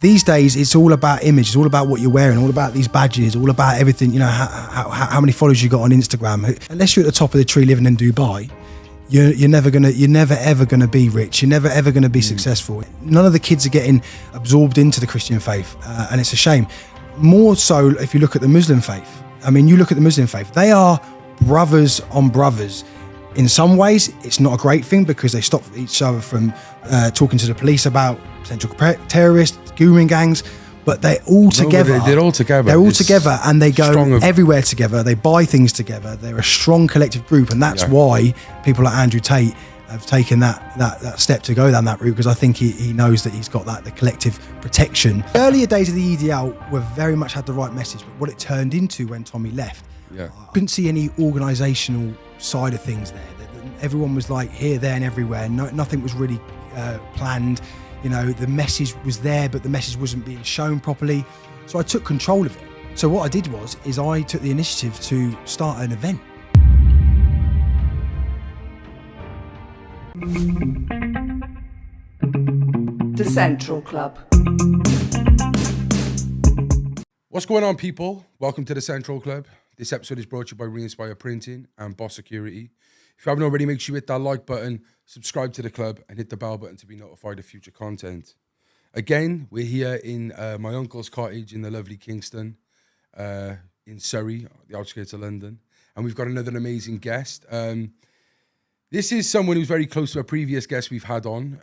these days it's all about image, it's all about what you're wearing, all about these badges, all about everything, you know, how many followers you got on Instagram. Unless you're at the top of the tree living in Dubai, you're never ever gonna be rich, you're never ever gonna be successful. None of the kids are getting absorbed into the Christian faith, and it's a shame. More so if you look at the Muslim faith. I mean, you look at the Muslim faith, they are brothers on brothers. In some ways, it's not a great thing because they stop each other from talking to the police about potential terrorists, grooming gangs, but they're all together. They're all together. They're all together, and they go everywhere together. They buy things together. They're a strong collective group, and that's why people like Andrew Tate have taken that step to go down that route, because I think he knows that he's got the collective protection. The earlier days of the EDL were very much had the right message, but what it turned into when Tommy left, I couldn't see any organisational side of things there. Everyone was like here, there and everywhere. Nothing was really planned. You know, the message was there, but the message wasn't being shown properly. So I took control of it. So what I did is I took the initiative to start an event. The Central Club. What's going on, people? Welcome to the Central Club. This episode is brought to you by Reinspire Printing and Boss Security. If you haven't already, make sure you hit that like button, subscribe to the club, and hit the bell button to be notified of future content. Again, we're here in my uncle's cottage in the lovely Kingston, in Surrey, the outskirts of London. And we've got another amazing guest. This is someone who's very close to a previous guest we've had on.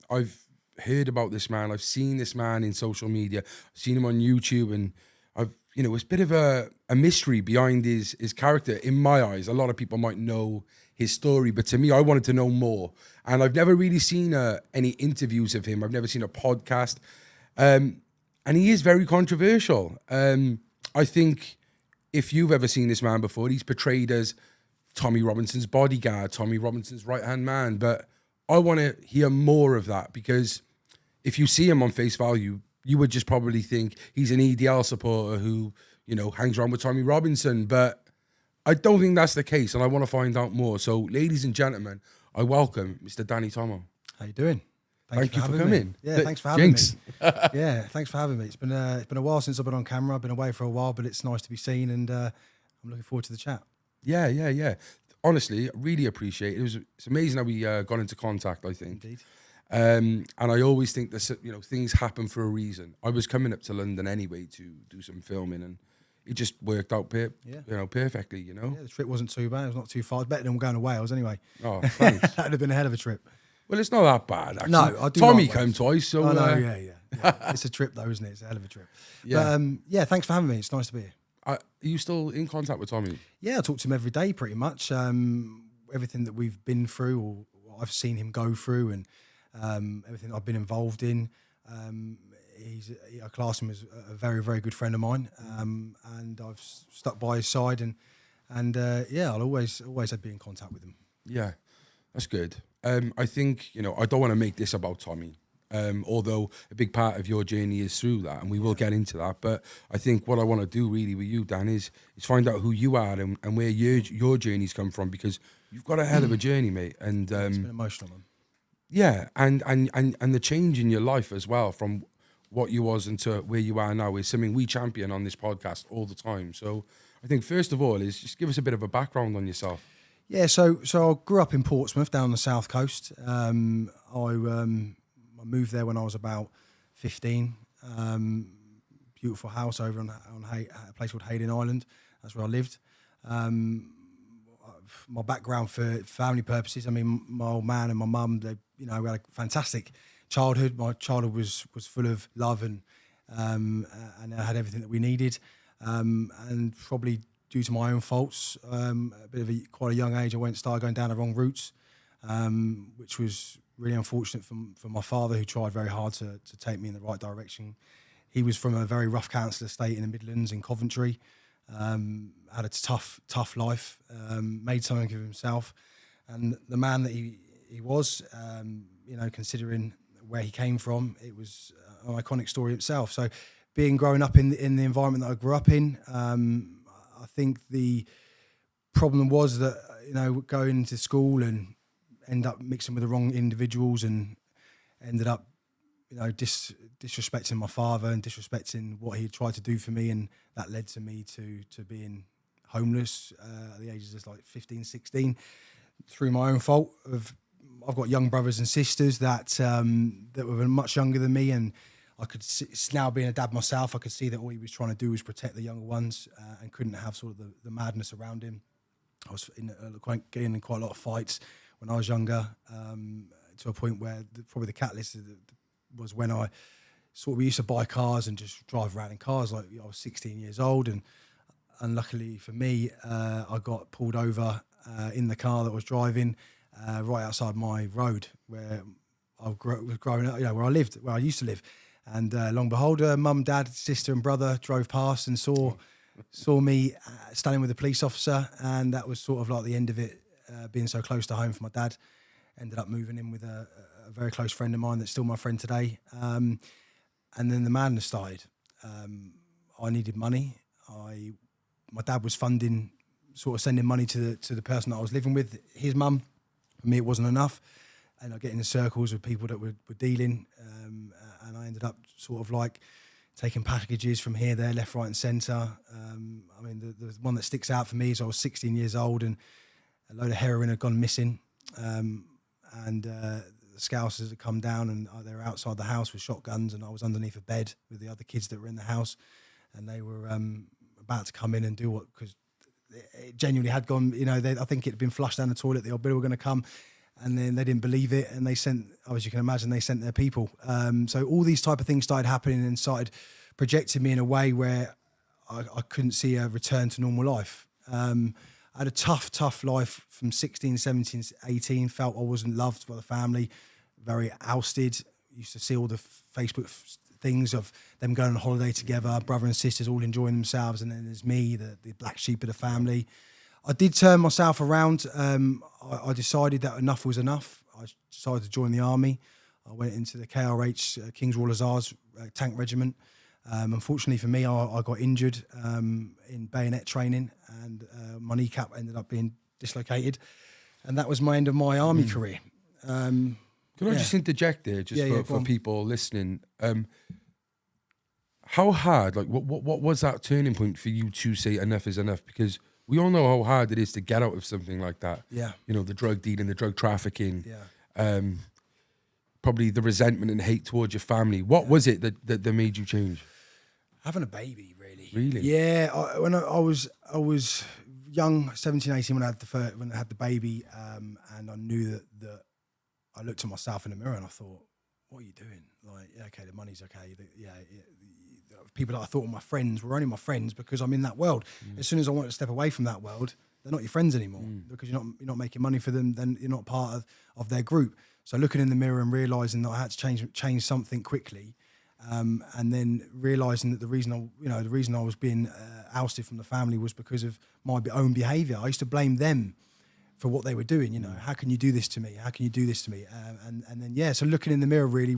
I've heard about this man. I've seen this man in social media. I've seen him on YouTube, and it's a bit of a mystery behind his character in my eyes. A lot of people might know his story, but to me, I wanted to know more. And I've never really seen any interviews of him. I've never seen a podcast. And he is very controversial. I think if you've ever seen this man before, he's portrayed as Tommy Robinson's bodyguard, Tommy Robinson's right-hand man. But I want to hear more of that, because if you see him on face value, you would just probably think he's an EDL supporter who, hangs around with Tommy Robinson. But I don't think that's the case, and I want to find out more. So, ladies and gentlemen, I welcome Mr. Danny Tommo. How you doing? Thank you for coming. Yeah, thanks for having me. Yeah, thanks for having me. It's been a while since I've been on camera. I've been away for a while, but it's nice to be seen, and I'm looking forward to the chat. Yeah. Honestly, I really appreciate it. It's amazing how we got into contact, I think. Indeed. And I always think that things happen for a reason. I was coming up to London anyway to do some filming, and it just worked out perfectly. Yeah, the trip wasn't too bad. It was not too far. It's better than going to Wales anyway. Oh, thanks. That would have been a hell of a trip. Well, it's not that bad, actually. No, I do. Tommy like came twice, so I know, yeah. It's a trip though, isn't it? It's a hell of a trip. Yeah. But, thanks for having me. It's nice to be here. Are you still in contact with Tommy? Yeah, I talk to him every day, pretty much. Everything that we've been through, or I've seen him go through, and everything I've been involved in. I class him as a very, very good friend of mine, and I've stuck by his side, and I'll always be in contact with him. Yeah, that's good. I think I don't want to make this about Tommy, although a big part of your journey is through that, and we will get into that. But I think what I want to do really with you, Dan, is find out who you are and where your journey's come from, because you've got a hell of a journey, mate. And it's been emotional, man. Yeah, and the change in your life as well, from what you was into where you are now, is something we champion on this podcast all the time. So I think first of all is just give us a bit of a background on yourself. Yeah, so I grew up in Portsmouth, down the south coast. I moved there when I was about 15. Beautiful house over on a place called Hayden Island. That's where I lived. My background for family purposes, I mean, my old man and my mum, we had a fantastic childhood. My childhood was full of love, and I had everything that we needed. And probably due to my own faults, quite a young age, I started going down the wrong routes, which was really unfortunate for my father, who tried very hard to take me in the right direction. He was from a very rough council estate in the Midlands in Coventry. Had a tough life, made something of himself, and the man that he was, considering where he came from, it was an iconic story itself. So, growing up in the environment that I grew up in, I think the problem was that going to school and end up mixing with the wrong individuals, and ended up disrespecting my father and disrespecting what he had tried to do for me, and that led to me to being homeless at the ages of like 15, 16, through my own fault. I've got young brothers and sisters that that were much younger than me, and I could see, now being a dad myself, I could see that all he was trying to do was protect the younger ones, and couldn't have sort of the madness around him. I was getting in quite a lot of fights when I was younger, to a point where probably the catalyst was when we used to buy cars and just drive around in cars. Like, I was 16 years old, and unluckily for me, I got pulled over in the car that I was driving right outside my road where I was growing up, where I used to live. And long behold, mum, dad, sister and brother drove past and saw me standing with a police officer, and that was sort of like the end of it, being so close to home for my dad. Ended up moving in with a very close friend of mine that's still my friend today. And then the madness started. I needed money. My dad was sending money to the person that I was living with, his mum. For me, it wasn't enough. And I get in circles with people that were dealing, and I ended up sort of like taking packages from here, there, left, right and centre. I mean, the one that sticks out for me is I was 16 years old and a load of heroin had gone missing. And the Scousers had come down, and they were outside the house with shotguns, and I was underneath a bed with the other kids that were in the house, and they were about to come in and do because it genuinely had gone, I think it had been flushed down the toilet, the old bill were going to come, and then they didn't believe it, and they sent, as you can imagine, they sent their people. So all these type of things started happening and started projecting me in a way where I couldn't see a return to normal life. I had a tough life from 16, 17, 18, felt I wasn't loved by the family, very ousted. Used to see all the Facebook things of them going on holiday together, brother and sisters all enjoying themselves, and then there's me, the black sheep of the family. I did turn myself around. I decided that enough was enough. I decided to join the army. I went into the KRH, King's Royal Hussars tank regiment. Unfortunately for me, I got injured in bayonet training, and my kneecap ended up being dislocated, and that was my end of my army career. Can I just interject there, for people listening? How hard, like, what was that turning point for you to say enough is enough? Because we all know how hard it is to get out of something like that. Yeah. The drug dealing, the drug trafficking. Yeah. Probably the resentment and hate towards your family. What was it that made you change? Having a baby, really. Really? Yeah. When I was young, 17, 18, when I had the baby, and I knew that I looked at myself in the mirror and I thought, what are you doing? Like, yeah, okay, the money's okay. People that I thought were my friends were only my friends because I'm in that world. As soon as I wanted to step away from that world, they're not your friends anymore because you're not making money for them. Then you're not part of their group. So looking in the mirror and realizing that I had to change something quickly, and then realizing that the reason I was being ousted from the family was because of my own behaviour. I used to blame them for what they were doing. How can you do this to me? How can you do this to me? And then so looking in the mirror really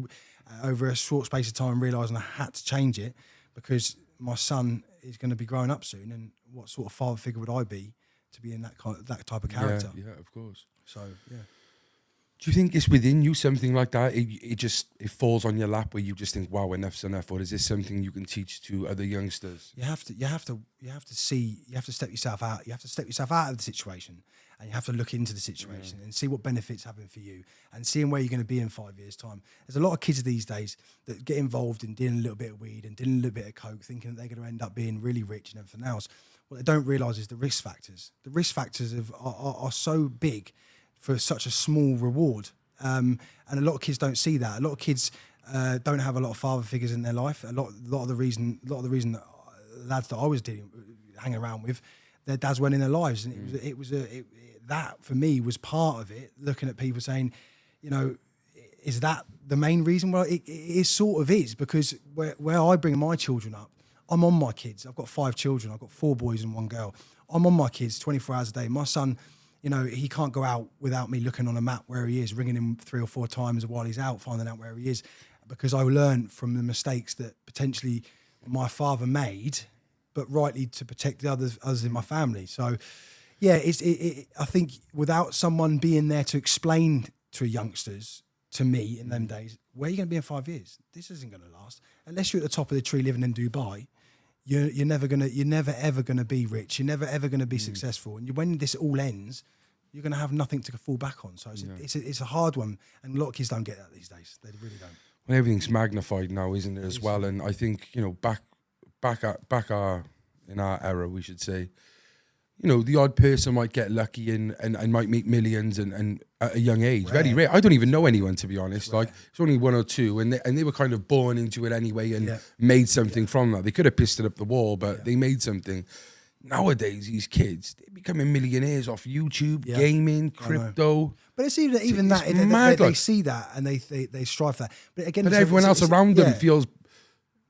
over a short space of time, realizing I had to change it because my son is going to be growing up soon, and what sort of father figure would I be to be in that type of character? Yeah, of course. So yeah. Do you think it's within you, something like that? It falls on your lap where you just think, wow, enough's enough, or is this something you can teach to other youngsters? You have to step yourself out. You have to step yourself out of the situation, and you have to look into the situation and see what benefits happen for you, and seeing where you're going to be in 5 years' time. There's a lot of kids these days that get involved in dealing a little bit of weed and dealing a little bit of coke, thinking that they're going to end up being really rich and everything else. What they don't realise is the risk factors. The risk factors are so big for such a small reward, and a lot of kids don't see that. A lot of kids don't have a lot of father figures in their life. A lot of the reason that lads that I was hanging around with, their dads weren't in their lives, and that for me was part of it. Looking at people saying, is that the main reason? Well, it sort of is, because where I bring my children up, I'm on my kids. I've got 5 children. I've got 4 boys and 1 girl. I'm on my kids 24 hours a day. My son, he can't go out without me looking on a map where he is, ringing him 3 or 4 times while he's out, finding out where he is, because I learned from the mistakes that potentially my father made, but rightly to protect the others in my family. So, yeah, I think without someone being there to explain to youngsters, to me in them days, where are you going to be in 5 years? This isn't going to last. Unless you're at the top of the tree living in Dubai, you're never ever gonna be rich. You're never ever gonna be successful. And when this all ends, you're gonna have nothing to fall back on. So it's a hard one, and a lot of kids don't get that these days. They really don't. Well, everything's magnified now, isn't it, as well? And I think, you know, in our era, we should say, you know, the odd person might get lucky and might make millions and at a young age. Rare. Very rare. I don't even know anyone, to be honest. Like, it's only one or two, and they were kind of born into it anyway and made something from that. They could have pissed it up the wall, but they made something. Nowadays, these kids, they're becoming millionaires off YouTube, gaming, crypto. But it's even that they see that and they strive for that. But again, everyone else around them feels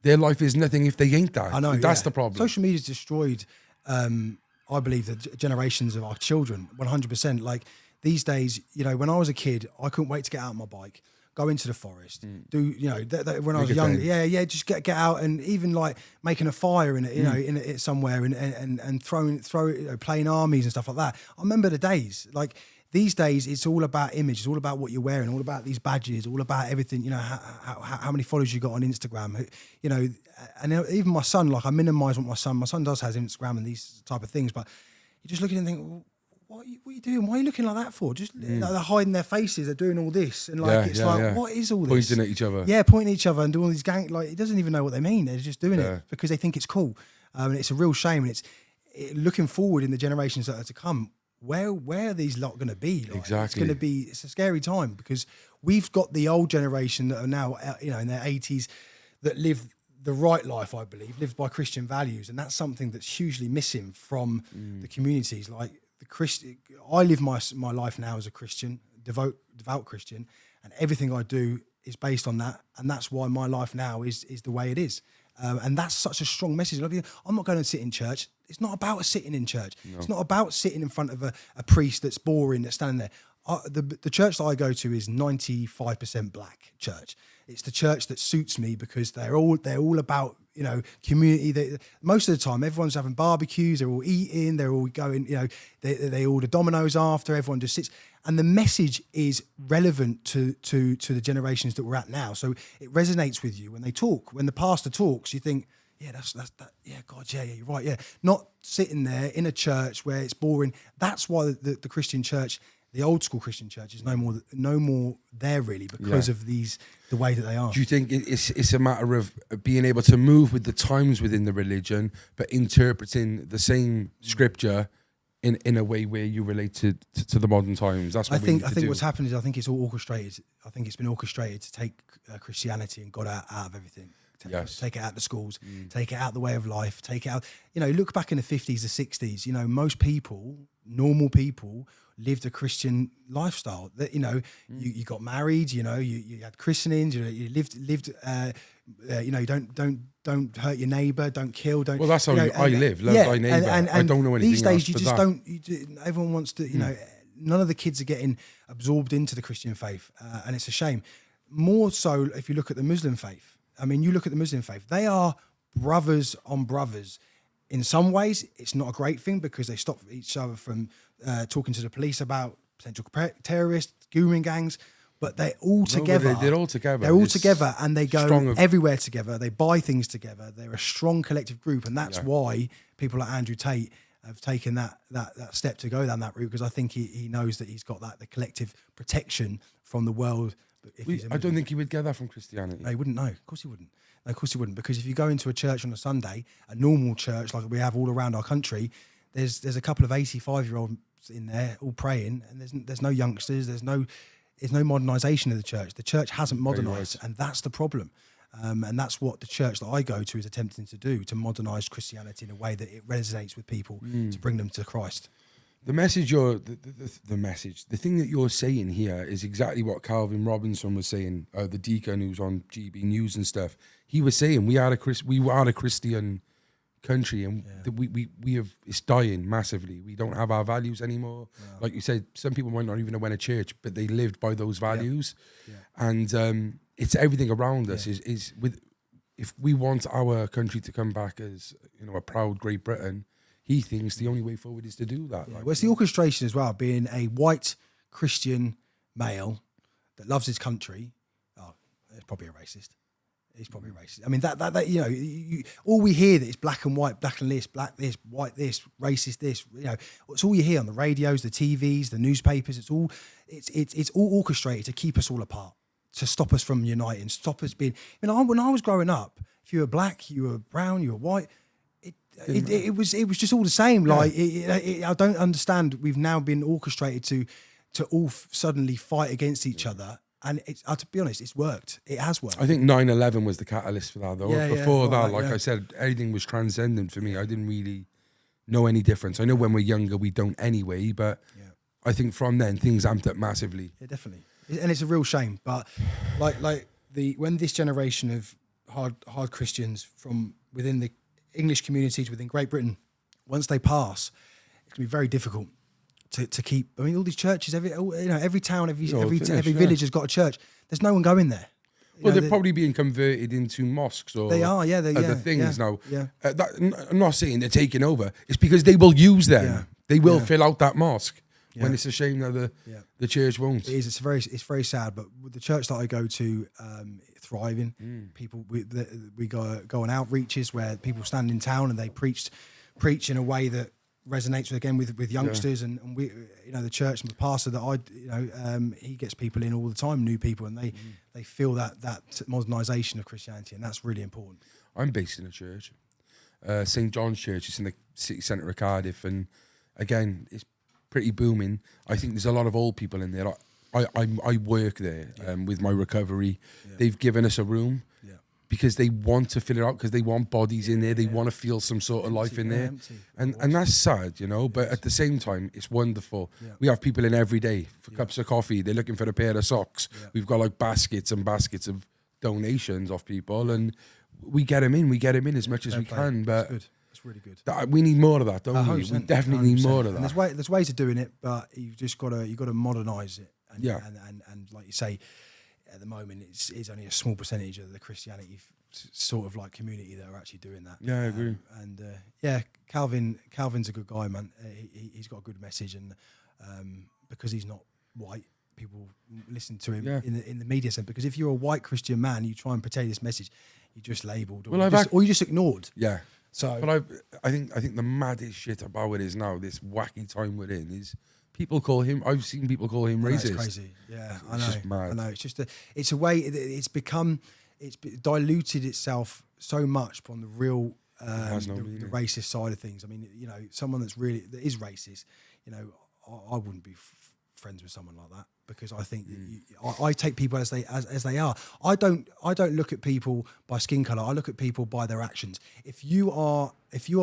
their life is nothing if they ain't that. I know, that's the problem. Social media's destroyed, I believe, the generations of our children, 100%. Like these days, you know, when I was a kid, I couldn't wait to get out on my bike, go into the forest, do, you know, when I was young, just get out, and even like making a fire in it, you know, in it somewhere, and playing armies and stuff like that. I remember the days. Like these days, it's all about image, it's all about what you're wearing, all about these badges, all about everything. You know, how many followers you got on Instagram, you know, and even my son. Like I minimise what my son does has Instagram and these type of things, but you just look at it and think, well, what are you doing? Why are you looking like that for? Just like, they're hiding their faces. They're doing all this, and like what is all this? Pointing at each other. Yeah, pointing at each other and doing all these gang. Like he doesn't even know what they mean. They're just doing it because they think it's cool, and it's a real shame. And looking forward in the generations that are to come. Where are these lot going to be? Like, exactly. It's a scary time because we've got the old generation that are now, you know, in their 80s that live the right life, I believe, lived by Christian values, and that's something that's hugely missing from the communities. Like I live my life now as a Christian, devout Christian, and everything I do is based on that, and that's why my life now is the way it is. And that's such a strong message. I'm not going to sit in church. It's not about sitting in church. No. It's not about sitting in front of a priest that's boring, that's standing there. The church that I go to is 95% black church. It's the church that suits me because they're all about, you know, community. Most of the time, everyone's having barbecues. They're all eating. They're all going. You know, they order Domino's after. Everyone just sits, and the message is relevant to the generations that we're at now. So it resonates with you when they talk. When the pastor talks, you think, yeah, that's that. Yeah, God, yeah, you're right. Yeah, not sitting there in a church where it's boring. That's why the Christian church, the old school Christian church, is no more there really because of the way that they are. Do you think it's a matter of being able to move with the times within the religion, but interpreting the same scripture in a way where you relate to the modern times? That's what I think what's happened is I think it's all orchestrated. I think it's been orchestrated to take Christianity and God out of everything. Take it out of the schools, take it out the way of life, take it out. You know, look back in the 50s, the 60s, you know, most people, normal people, lived a Christian lifestyle. That, you know, you got married, you know, you had christenings, you lived you know, don't hurt your neighbour, don't kill, don't. Well, that's how I live. Love thy neighbour. And I don't know anything these days. Else You just don't. Everyone wants to. You know, none of the kids are getting absorbed into the Christian faith, and it's a shame. More so, if you look at the Muslim faith. I mean, you look at the Muslim faith. They are brothers on brothers. In some ways, it's not a great thing because they stop each other from talking to the police about potential terrorists, grooming gangs. But they're all together. They're all together. They're all together, and they go everywhere together. They buy things together. They're a strong collective group, and that's why people like Andrew Tate have taken that step to go down that route, because I think he knows that he's got the collective protection from the world. I don't think he would get that from Christianity. No, he wouldn't. No, of course he wouldn't. No, of course he wouldn't. Because if you go into a church on a Sunday, a normal church like we have all around our country, there's a couple of 85-year-olds in there all praying, and there's no youngsters. There's no modernisation of the church. The church hasn't modernised, and that's the problem. And that's what the church that I go to is attempting to do, to modernise Christianity in a way that it resonates with people, to bring them to Christ. The message the thing that you're saying here is exactly what Calvin Robinson was saying, the deacon who's on GB News and stuff. He was saying we are a Christian country, and it's dying massively. We don't have our values anymore. No. Like you said, some people might not even have went to church, but they lived by those values. Yeah. And it's everything around us is with. If we want our country to come back as, you know, a proud Great Britain, he thinks the only way forward is to do that. Yeah. Well, it's the orchestration as well, being a white Christian male that loves his country. he's probably a racist. He's probably racist. I mean, that you know, all we hear that is black and white, black and this, black this, white this, racist this. You know, it's all you hear on the radios, the TVs, the newspapers. It's all orchestrated to keep us all apart, to stop us from uniting, stop us being. You know, when I was growing up, if you were black, you were brown, you were white. It was just all the same. Yeah. Like I don't understand. We've now been orchestrated to all suddenly fight against each other. And to be honest, it's worked. It has worked. I think 9/11 was the catalyst for that, though. Yeah, Before yeah, that, right, like yeah. I said, everything was transcendent for me. I didn't really know any difference. I know when we're younger, we don't anyway, but Yeah. I think from then, things amped up massively. Yeah, definitely. And it's a real shame. But when this generation of hard Christians from within the English communities within Great Britain, once they pass, it's gonna be very difficult to keep. I mean, all these churches, every town, every village has got a church. There's no one going there. Well, they're probably being converted into mosques or They are, yeah, other things now. Yeah. I'm not saying they're taking over. It's because they will use them. Yeah. They will Yeah. fill out that mosque. Yeah. When it's a shame that the church won't. It is. It's very sad. But with the church that I go to, thriving. People we go on outreaches where people stand in town and they preach in a way that resonates with youngsters and we, you know, the church and the pastor that he gets people in all the time, new people, and they feel that modernisation of Christianity, and that's really important. I'm based in a church, St. John's Church. It's in the city centre of Cardiff, and again, it's pretty booming. I think there's a lot of old people in there. I work there with my recovery. Yeah. They've given us a room. Because they want to fill it out, because they want bodies in there, they want to feel some sort of life in there, and that's sad, you know. But at the same time, it's wonderful. We have people in every day for cups of coffee. They're looking for a pair of socks. We've got like baskets and baskets of donations of people, and we get them in. We get them in as much as we can. But it's really good. We need more of that, don't we? We definitely need more of that. And there's ways of doing it, but you've just got to modernise it. And like you say, at the moment, it's only a small percentage of the Christianity sort of like community that are actually doing that. Yeah, I agree. Calvin's a good guy, man. He's got a good message, and because he's not white, people listen to him in the media sense. Because if you're a white Christian man, you try and portray this message, you're just labelled, or you're just ignored. Yeah. So, but I think the maddest shit about it is now, this wacky time we're in, is people call him. I've seen people call him racist. It's crazy. Yeah, I know. It's just mad. I know. It's a way. It's diluted itself so much on the real the racist side of things. I mean, you know, someone that is racist. You know, I wouldn't be friends with someone like that, because I think I take people as they are. I don't look at people by skin color. I look at people by their actions. If you are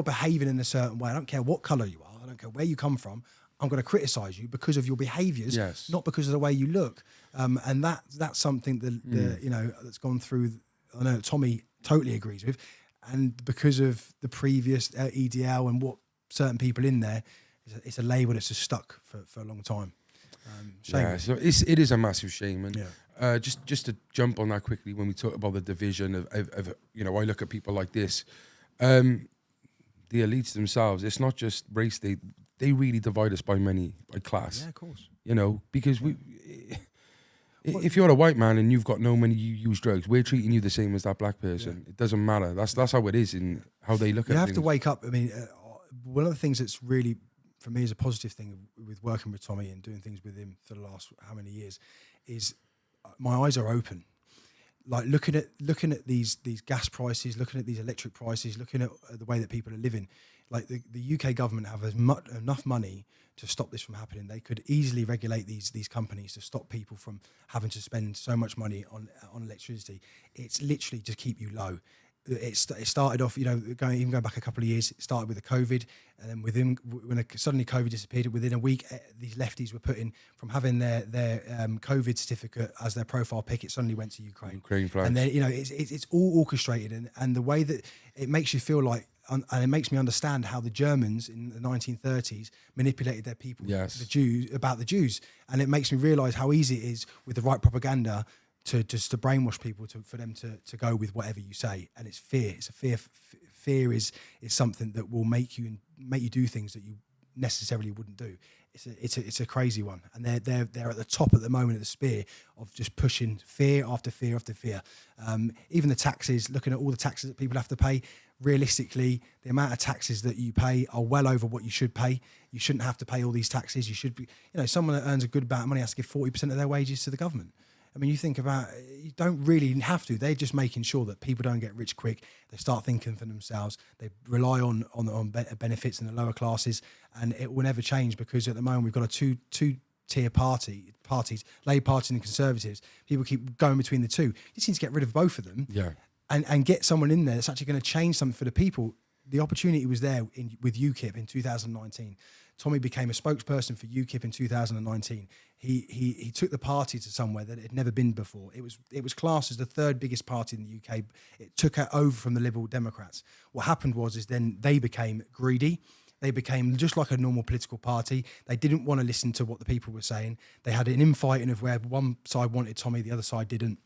behaving in a certain way, I don't care what color you are. I don't care where you come from. I'm going to criticise you because of your behaviours, not because of the way you look. And that's something that that's gone through. I know Tommy totally agrees with, and because of the previous EDL and what certain people in there, it's a label that's just stuck for a long time. Shame. Yeah, so it is a massive shame. And just to jump on that quickly, when we talk about the division of I look at people like this, the elites themselves. It's not just race. They really divide us by class. Yeah, of course. You know, because if you're a white man and you've got no money, you use drugs, we're treating you the same as that black person. It doesn't matter. That's how it is in how they look at it. You have to wake up. I mean, one of the things that's really, for me, is a positive thing with working with Tommy and doing things with him for the last how many years, is my eyes are open. Like looking at these gas prices, looking at these electric prices, looking at the way that people are living. Like the UK government have enough money to stop this from happening. They could easily regulate these companies to stop people from having to spend so much money on electricity. It's literally to keep you low. It started off, going back a couple of years. It started with the COVID, and then suddenly COVID disappeared, within a week, these lefties were putting from having their COVID certificate as their profile pic. It suddenly went to Ukraine. Ukraine flags. And then it's all orchestrated, and the way that it makes you feel like. And it makes me understand how the Germans in the 1930s manipulated their people, the Jews, and it makes me realise how easy it is with the right propaganda to brainwash people for them to go with whatever you say. And it's fear. It's a fear. Fear is something that will make you do things that you necessarily wouldn't do. it's a crazy one, and they're at the top at the moment of the spear of just pushing fear after fear after fear. Even the taxes, looking at all the taxes that people have to pay. Realistically, the amount of taxes that you pay are well over what you should pay. You shouldn't have to pay all these taxes. You should be, someone that earns a good amount of money has to give 40% of their wages to the government. I mean, you think about, you don't really have to. They're just making sure that people don't get rich quick. They start thinking for themselves. They rely on benefits in the lower classes, and it will never change because at the moment we've got a two-tier parties, Labour Party and the Conservatives. People keep going between the two. You just need to get rid of both of them, and get someone in there that's actually going to change something for the people. The opportunity was there with UKIP in 2019. Tommy became a spokesperson for UKIP in 2019. He took the party to somewhere that it had never been before. It was classed as the third biggest party in the UK. It took it over from the Liberal Democrats. What happened was then they became greedy. They became just like a normal political party. They didn't want to listen to what the people were saying. They had an infighting of where one side wanted Tommy, the other side didn't.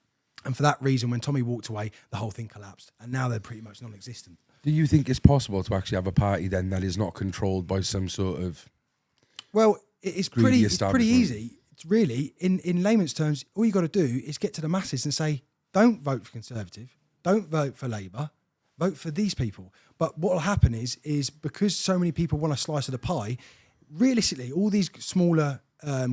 And for that reason, when Tommy walked away, the whole thing collapsed. And now they're pretty much non-existent. Do you think it's possible to actually have a party then that is not controlled by some sort of... Well, it's pretty easy. It's really, in layman's terms, all you got to do is get to the masses and say, don't vote for Conservative, don't vote for Labour, vote for these people. But what will happen is because so many people want a slice of the pie, realistically, all these smaller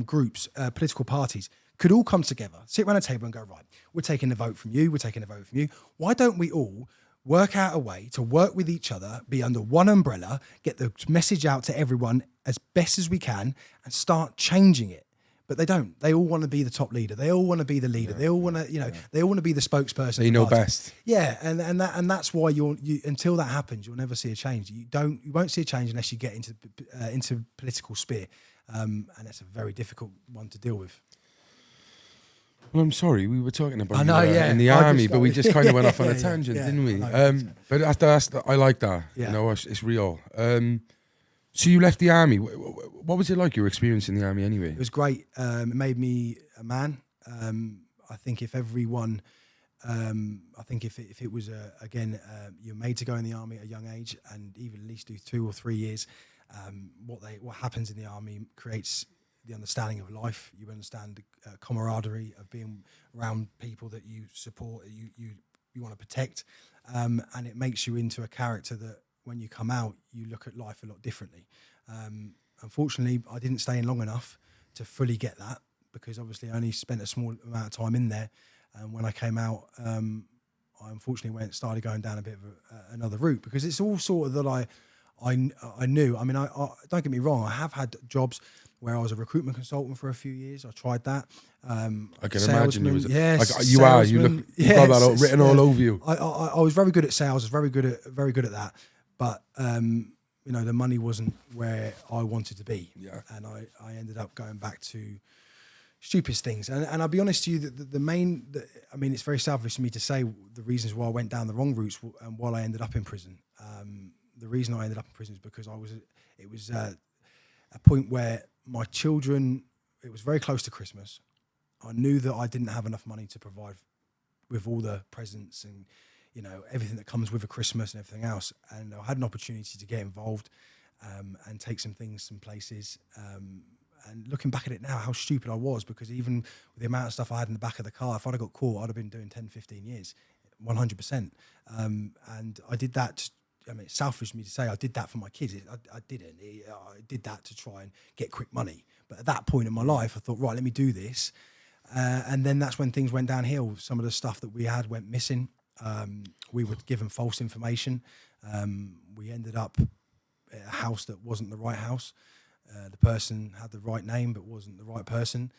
groups, political parties, could all come together, sit around a table and go, right, we're taking the vote from you, we're taking the vote from you. Why don't we all work out a way to work with each other, be under one umbrella, get the message out to everyone as best as we can and start changing it? But they don't. They all want to be the top leader. They all want to be the leader. They all want to, they all want to be the spokesperson. They know best. Yeah, and that's why you until that happens, you'll never see a change. You won't see a change unless you get into political sphere, and that's a very difficult one to deal with. Well, I'm sorry, we were talking about in the army, but we just kind of went off on a tangent, didn't we? But I like that. Yeah. It's real. So you left the army. What was it like, your experience in the army anyway? It was great. It made me a man. I think if everyone, if it was, you're made to go in the army at a young age and even at least do 2 or 3 years, what happens in the army creates the understanding of life. You understand the camaraderie of being around people that you support, you want to protect, and it makes you into a character that when you come out, you look at life a lot differently. Unfortunately, I didn't stay in long enough to fully get that because obviously I only spent a small amount of time in there. And when I came out, I unfortunately started going down a bit of another route because it's all sort of that I knew. I mean, I don't get me wrong. I have had jobs where I was a recruitment consultant for a few years. I tried that. I can imagine you was. Yes, you are. You look. You got that written all over you. I was very good at sales. I was very good at that. But the money wasn't where I wanted to be. Yeah. And I ended up going back to stupid things. And I'll be honest to you, it's very selfish for me to say the reasons why I went down the wrong routes and why I ended up in prison. The reason I ended up in prison is because it was a point where my children, it was very close to Christmas. I knew that I didn't have enough money to provide with all the presents and, everything that comes with a Christmas and everything else. And I had an opportunity to get involved and take some things, some places. And looking back at it now, how stupid I was, because even with the amount of stuff I had in the back of the car, if I'd have got caught, I'd have been doing 10, 15 years, 100%. And I did that. It's selfish of me to say I did that for my kids. I didn't. I did that to try and get quick money. But at that point in my life, I thought, right, let me do this. And then that's when things went downhill. Some of the stuff that we had went missing. We were given false information. We ended up at a house that wasn't the right house. The person had the right name but wasn't the right person.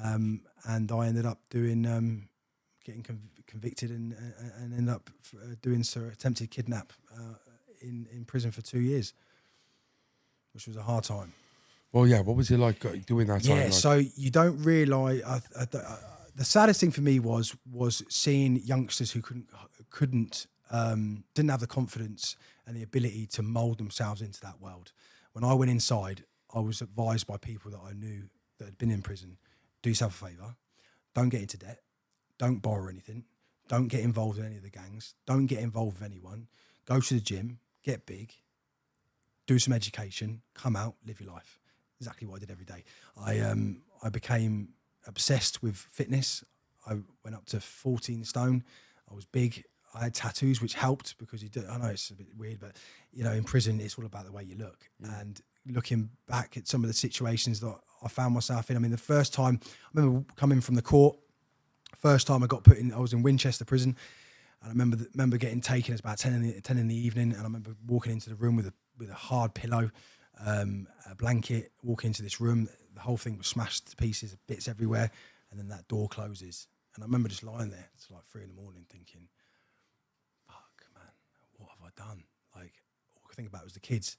And I ended up getting convicted and ended up doing attempted kidnap in prison for 2 years, which was a hard time. Well, yeah. What was it like doing that time? Yeah, so you don't realise. The saddest thing for me was seeing youngsters who didn't have the confidence and the ability to mould themselves into that world. When I went inside, I was advised by people that I knew that had been in prison, do yourself a favour, don't get into debt, don't borrow anything, don't get involved in any of the gangs, don't get involved with anyone, go to the gym, get big, do some education, come out, live your life. exactly what I did every day. I became obsessed with fitness. I went up to 14 stone. I was big. I had tattoos, which helped because I know it's a bit weird, but you know, in prison, it's all about the way you look. And looking back at some of the situations that I found myself in, I mean, the first time I remember coming from the court, first time I got put in, I was in Winchester prison, and I remember getting taken. It's about 10 in the evening, and I remember walking into the room with a hard pillow, a blanket. Walking into this room, the whole thing was smashed to pieces, bits everywhere, and then that door closes. And I remember just lying there. It's like 3 a.m. thinking, "Fuck, man, what have I done?" Like, all I could think about was the kids.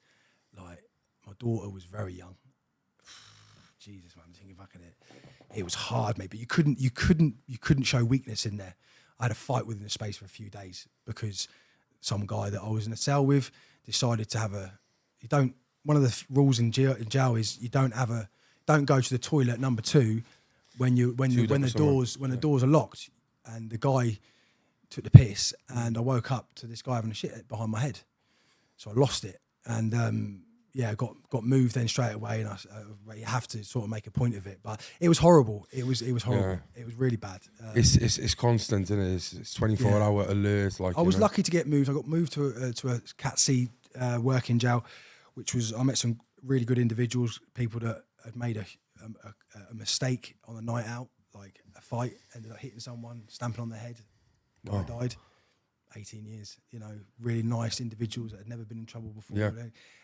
Like, my daughter was very young. Jesus, man, thinking back at it, it was hard, mate. But you couldn't show weakness in there. I had a fight within the space for a few days because some guy that I was in a cell with decided to have one of the rules in jail is you don't go to the toilet number 2 when the doors are locked. And the guy took the piss, and I woke up to this guy having a shit behind my head. So I lost it, and got moved then straight away. And you have to sort of make a point of it, but it was horrible. It was horrible. Yeah. It was really bad. It's constant, isn't it? It's 24-hour alert. Like, I was lucky to get moved. I got moved to a Cat C working jail, which was, I met some really good individuals, people that had made a mistake on a night out, like a fight, ended up hitting someone, stamping on their head. Guy died. 18 years, you know, really nice individuals that had never been in trouble before. Yeah.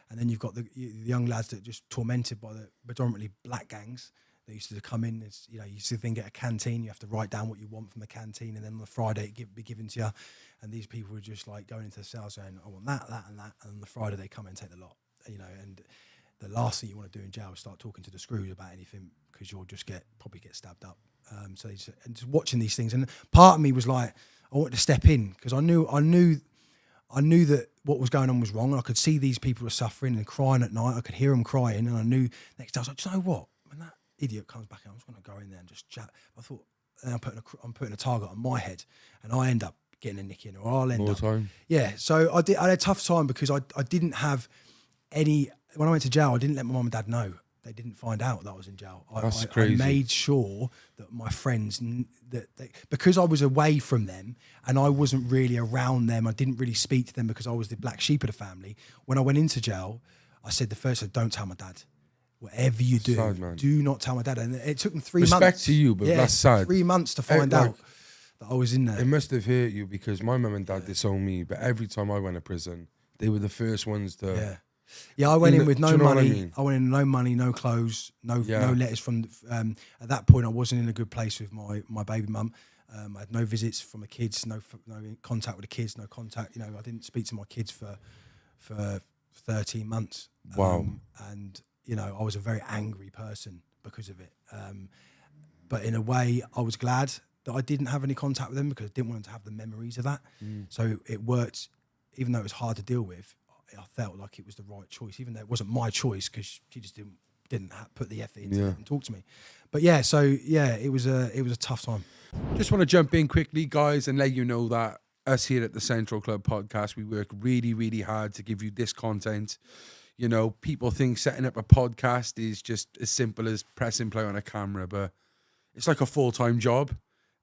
And then you've got the young lads that are just tormented by the predominantly black gangs that used to come in. It's, you know, you used to then get a canteen, you have to write down what you want from the canteen, and then on the Friday it be given to you. And these people were just like going into the cell saying, I want that, that, and that. And on the Friday they come and take the lot, you know. And the last thing you want to do in jail is start talking to the screws about anything, because you'll just probably get stabbed up. So just watching these things, and part of me was like, I wanted to step in because I knew that what was going on was wrong, and I could see these people were suffering and crying at night. I could hear them crying, and I knew next day I was like, do you know what? When that idiot comes back in, I'm just going to go in there and just chat. I thought, I'm putting a target on my head, and I end up getting a nick in, or I'll end up. Time. Yeah, so I had a tough time because I didn't have any. When I went to jail, I didn't let my mum and dad know. They didn't find out that I was in jail. That's I crazy. made sure that my friends, because I was away from them and I wasn't really around them, I didn't really speak to them because I was the black sheep of the family. When I went into jail, I said the first thing, don't tell my dad. Whatever you do, Sad, do not tell my dad. And it took them 3 months. Respect to you, but that's sad. 3 months to find out that I was in there. It must have hurt you because my mum and dad disowned me, but every time I went to prison, they were the first ones to... Yeah, I went in with no money. I mean? I went in no money, no clothes, no letters from. At that point, I wasn't in a good place with my baby mum. I had no visits from the kids, no contact with the kids, no contact. You know, I didn't speak to my kids for 13 months. Wow. And you know, I was a very angry person because of it. But in a way, I was glad that I didn't have any contact with them because I didn't want them to have the memories of that. So it worked, even though it was hard to deal with. I felt like it was the right choice, even though it wasn't my choice because she just didn't put the effort into it and talk to me. But it was a tough time. Just want to jump in quickly, guys, and let you know that us here at the Central Club podcast, we work really, really hard to give you this content. You know, people think setting up a podcast is just as simple as pressing play on a camera, but it's like a full-time job.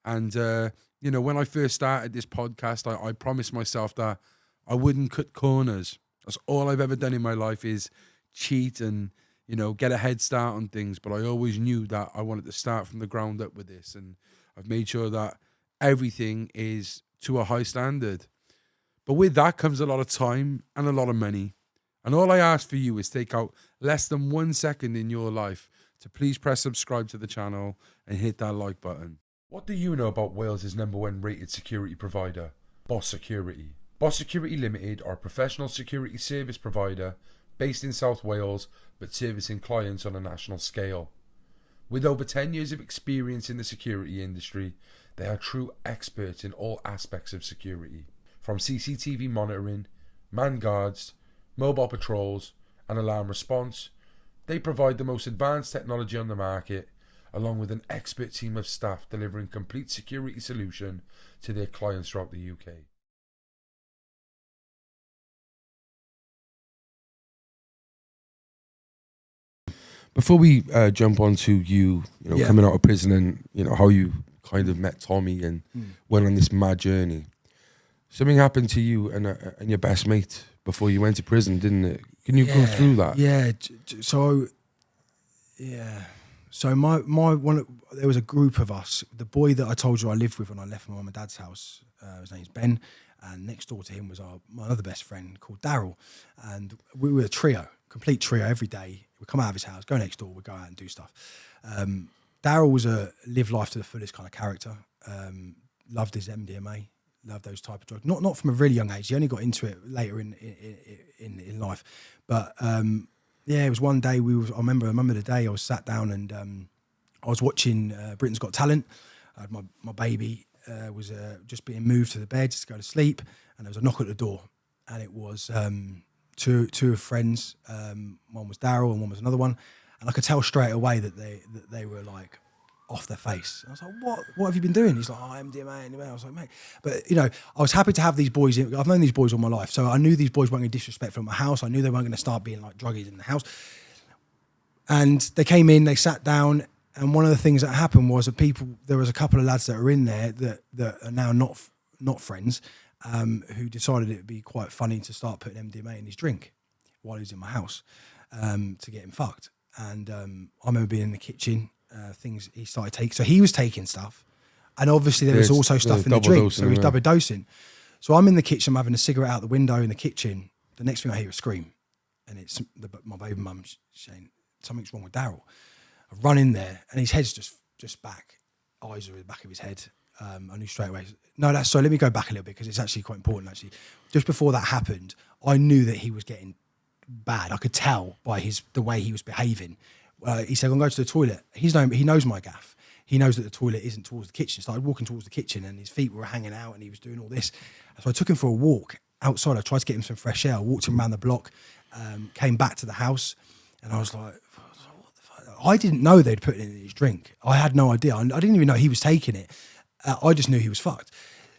And, you know, when I first started this podcast, I promised myself that I wouldn't cut corners. That's all I've ever done in my life is cheat and, you know, get a head start on things. But I always knew that I wanted to start from the ground up with this. And I've made sure that everything is to a high standard. But with that comes a lot of time and a lot of money. And all I ask for you is take out less than 1 second in your life to please press subscribe to the channel and hit that like button. What do you know about Wales' #1 rated security provider, Boss Security? Boss Security Limited are a professional security service provider based in South Wales but servicing clients on a national scale. With over 10 years of experience in the security industry, they are true experts in all aspects of security. From CCTV monitoring, manned guards, mobile patrols and alarm response, they provide the most advanced technology on the market, along with an expert team of staff delivering complete security solution to their clients throughout the UK. Before we jump on to you know, Yeah. coming out of prison and, you know, how you kind of met Tommy and went on this mad journey, something happened to you and your best mate before you went to prison, didn't it? Can you go through that? Yeah. So, yeah. So there was a group of us. The boy that I told you I lived with when I left my mum and dad's house, his name's Ben, and next door to him was my other best friend called Daryl, and we were a trio, complete trio. Every day we'd come out of his house, go next door, we'd go out and do stuff. Daryl was a live life to the fullest kind of character. Loved his MDMA, loved those type of drugs. Not from a really young age. He only got into it later in life, but. Yeah, it was one day I remember the day I was sat down and I was watching Britain's Got Talent. I had my baby was just being moved to the bed just to go to sleep, and there was a knock at the door, and it was two friends. One was Daryl and one was another one, and I could tell straight away that they were like off their face. I was like, what have you been doing? He's like, MDMA. I was like, mate. But, you know, I was happy to have these boys. I've known these boys all my life. So I knew these boys weren't going to disrespect from my house. I knew they weren't going to start being like druggies in the house. And they came in, they sat down. And one of the things that happened was there was a couple of lads that are in there that are now not friends, who decided it would be quite funny to start putting MDMA in his drink while he was in my house, to get him fucked. And I remember being in the kitchen, things he started taking. So he was taking stuff, and obviously there was also stuff in the drink. So he was double dosing. So I'm in the kitchen, I'm having a cigarette out the window in the kitchen. The next thing I hear a scream, and it's my baby mum saying something's wrong with Daryl. I run in there, and his head's just back, eyes are in the back of his head. I knew straight away. No, that's so. Let me go back a little bit because it's actually quite important. Actually, just before that happened, I knew that he was getting bad. I could tell by the way he was behaving. He said, "I'm going to the toilet." He knows my gaff. He knows that the toilet isn't towards the kitchen. Started walking towards the kitchen, and his feet were hanging out, and he was doing all this. So I took him for a walk outside. I tried to get him some fresh air. I walked him around the block, came back to the house, and I was like, "What the fuck?" I didn't know they'd put it in his drink. I had no idea. I didn't even know he was taking it. I just knew he was fucked.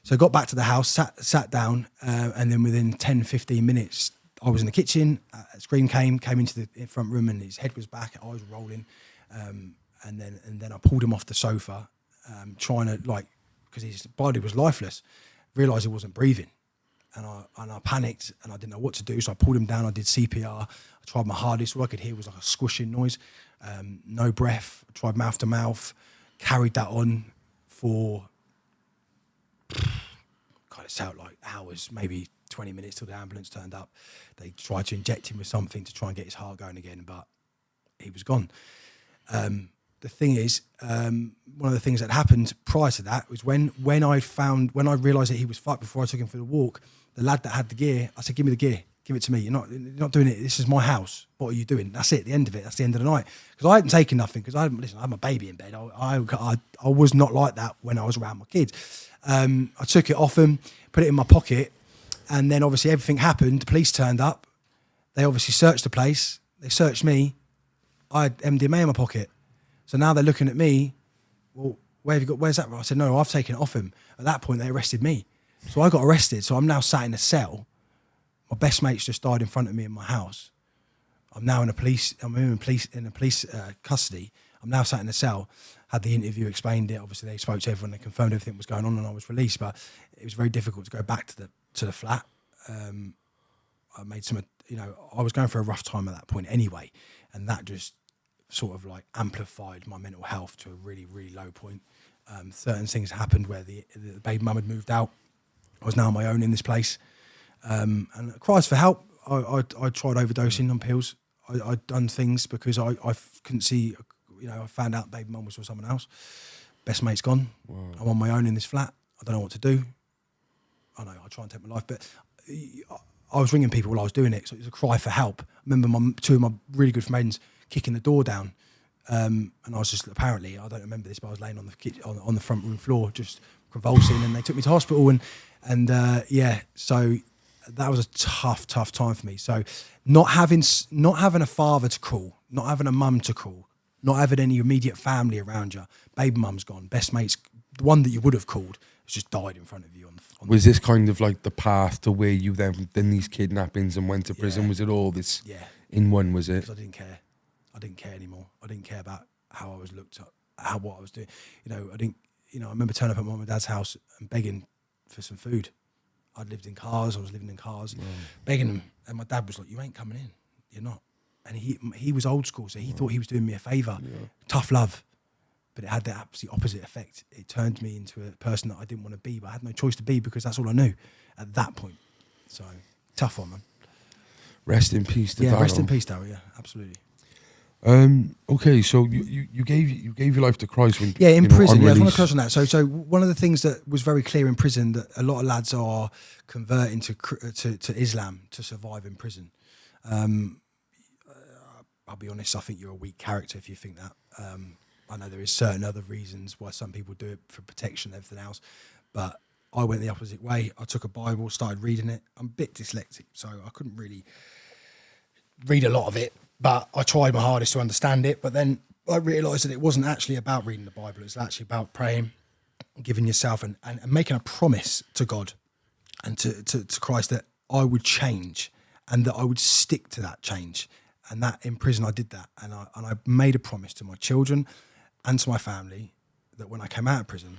So I got back to the house, sat down, and then within 10, 15 minutes, I was in the kitchen. A scream came into the front room, and his head was back, eyes were rolling, and then I pulled him off the sofa, trying to because his body was lifeless. Realised he wasn't breathing, and I panicked, and I didn't know what to do. So I pulled him down. I did CPR. I tried my hardest. All I could hear was like a squishing noise, no breath. I tried mouth to mouth. Carried that on for God, it felt like hours, maybe 20 minutes till the ambulance turned up. They tried to inject him with something to try and get his heart going again, but he was gone. The thing is, one of the things that happened prior to that was when I realised that he was fucked before I took him for the walk, the lad that had the gear, I said, "Give me the gear, give it to me. You're not doing it. This is my house. What are you doing?" That's it. The end of it. That's the end of the night. Because I hadn't taken nothing. Because I had my baby in bed. I was not like that when I was around my kids. I took it off him, put it in my pocket, and then obviously everything happened. The police turned up. They obviously searched the place. They searched me. I had MDMA in my pocket. So now they're looking at me. Well, where's that? I said, no, I've taken it off him. At that point, they arrested me. So I got arrested. So I'm now sat in a cell. My best mate's just died in front of me in my house. I'm now in police custody. I'm now sat in a cell. Had the interview, explained it. Obviously, they spoke to everyone. They confirmed everything was going on, and I was released. But it was very difficult to go back to the flat. I made some, I was going through a rough time at that point anyway, and that just sort of like amplified my mental health to a really, really low point. Certain things happened where the baby mum had moved out. I was now on my own in this place, and cries for help. I tried overdosing on pills. I'd done things because I couldn't see. I found out baby mum was with someone else. Best mate's gone. Wow. I'm on my own in this flat. I don't know what to do. I know I try and take my life, but I was ringing people while I was doing it. So it was a cry for help. I remember two of my really good friends kicking the door down, and I was just apparently, I don't remember this, but I was laying on the front room floor just convulsing, and they took me to hospital, and so that was a tough time for me. So not having a father to call, not having a mum to call, not having any immediate family around you, baby mum's gone, best mate's, the one that you would have called, has just died in front of you. Was this kind of like the path to where you then these kidnappings and went to prison? Was it all this in one, was it? Because I didn't care. I didn't care anymore. I didn't care about how I was looked at, what I was doing. I remember turning up at mum and dad's house and begging for some food. I was living in cars, begging them. And my dad was like, "You ain't coming in. You're not." And he was old school, so he thought he was doing me a favour. Yeah. Tough love. But it had the absolute opposite effect. It turned me into a person that I didn't want to be, but I had no choice to be because that's all I knew at that point. So, tough one, man. Rest in peace to Darryl. Yeah, rest in peace, Darryl, yeah, absolutely. Okay, so you gave your life to Christ when in prison. Yeah, I want to cross on that. So one of the things that was very clear in prison that a lot of lads are converting to Islam to survive in prison. I'll be honest, I think you're a weak character if you think that. I know there is certain other reasons why some people do it for protection and everything else, but I went the opposite way. I took a Bible, started reading it. I'm a bit dyslexic, so I couldn't really read a lot of it, but I tried my hardest to understand it. But then I realised that it wasn't actually about reading the Bible. It's actually about praying, giving yourself and making a promise to God and to Christ that I would change and that I would stick to that change. And that in prison I did that, and I made a promise to my children and to my family that when I came out of prison,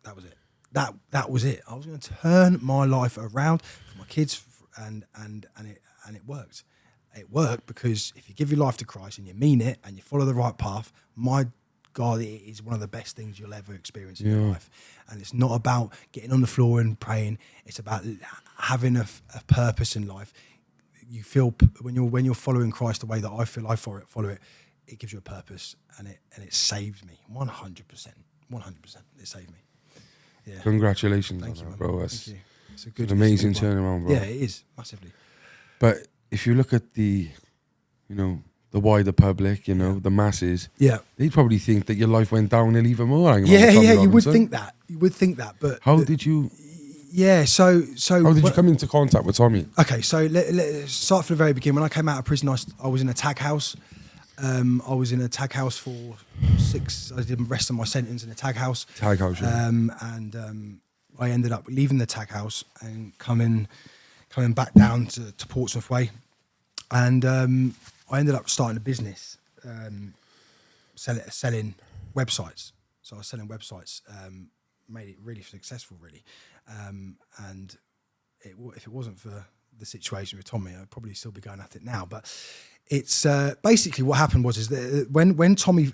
that was it. That was it. I was going to turn my life around for my kids, and it worked. It worked because if you give your life to Christ and you mean it and you follow the right path, my God, it is one of the best things you'll ever experience in your life. And it's not about getting on the floor and praying. It's about having a purpose in life. You feel when you're following Christ the way that I feel I follow it, it gives you a purpose, and it saved me 100%. 100%, it saved me. Yeah. Congratulations, Thank you, that, bro. That's it's a good, amazing it's a good turnaround, bro. Yeah, it is massively. But if you look at the wider public, the masses, they'd probably think that your life went downhill even more. You would think that. But how did you? Yeah, so how did you come into contact with Tommy? Okay, so let's start from the very beginning. When I came out of prison, I was in a tag house. I was in a tag house for 6. I did the rest of my sentence in a tag house. Tag house, yeah. And I ended up leaving the tag house and coming back down to Portsmouth Way, and I ended up starting a business, selling websites. So I was selling websites. Made it really successful, really. And if it wasn't for the situation with Tommy, I'd probably still be going at it now. But it's basically what happened was that when Tommy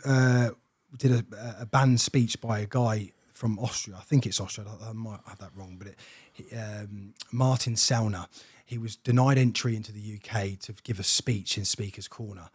did a banned speech by a guy from Austria, I think it's Austria, I might have that wrong, but Martin Sellner, he was denied entry into the UK to give a speech in Speaker's Corner.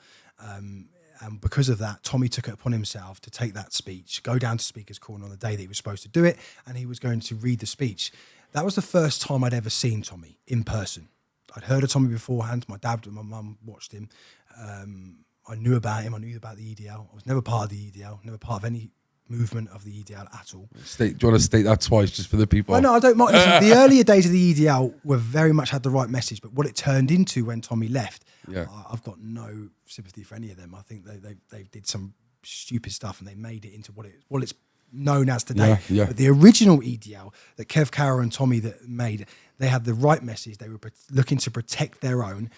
And because of that, Tommy took it upon himself to take that speech, go down to Speaker's Corner on the day that he was supposed to do it, and he was going to read the speech. That was the first time I'd ever seen Tommy in person. I'd heard of Tommy beforehand. My dad and my mum watched him. I knew about him. I knew about the EDL. I was never part of the EDL, never part of any movement of the EDL at all. Do you want to state that twice just for the people? Well, no, I don't mind. Listen, the earlier days of the EDL were very much had the right message, but what it turned into when Tommy left, I've got no sympathy for any of them. I think they did some stupid stuff and they made it into what it's known as today. Yeah. But the original EDL that Kev Carroll and Tommy that made, they had the right message. They were looking to protect their own,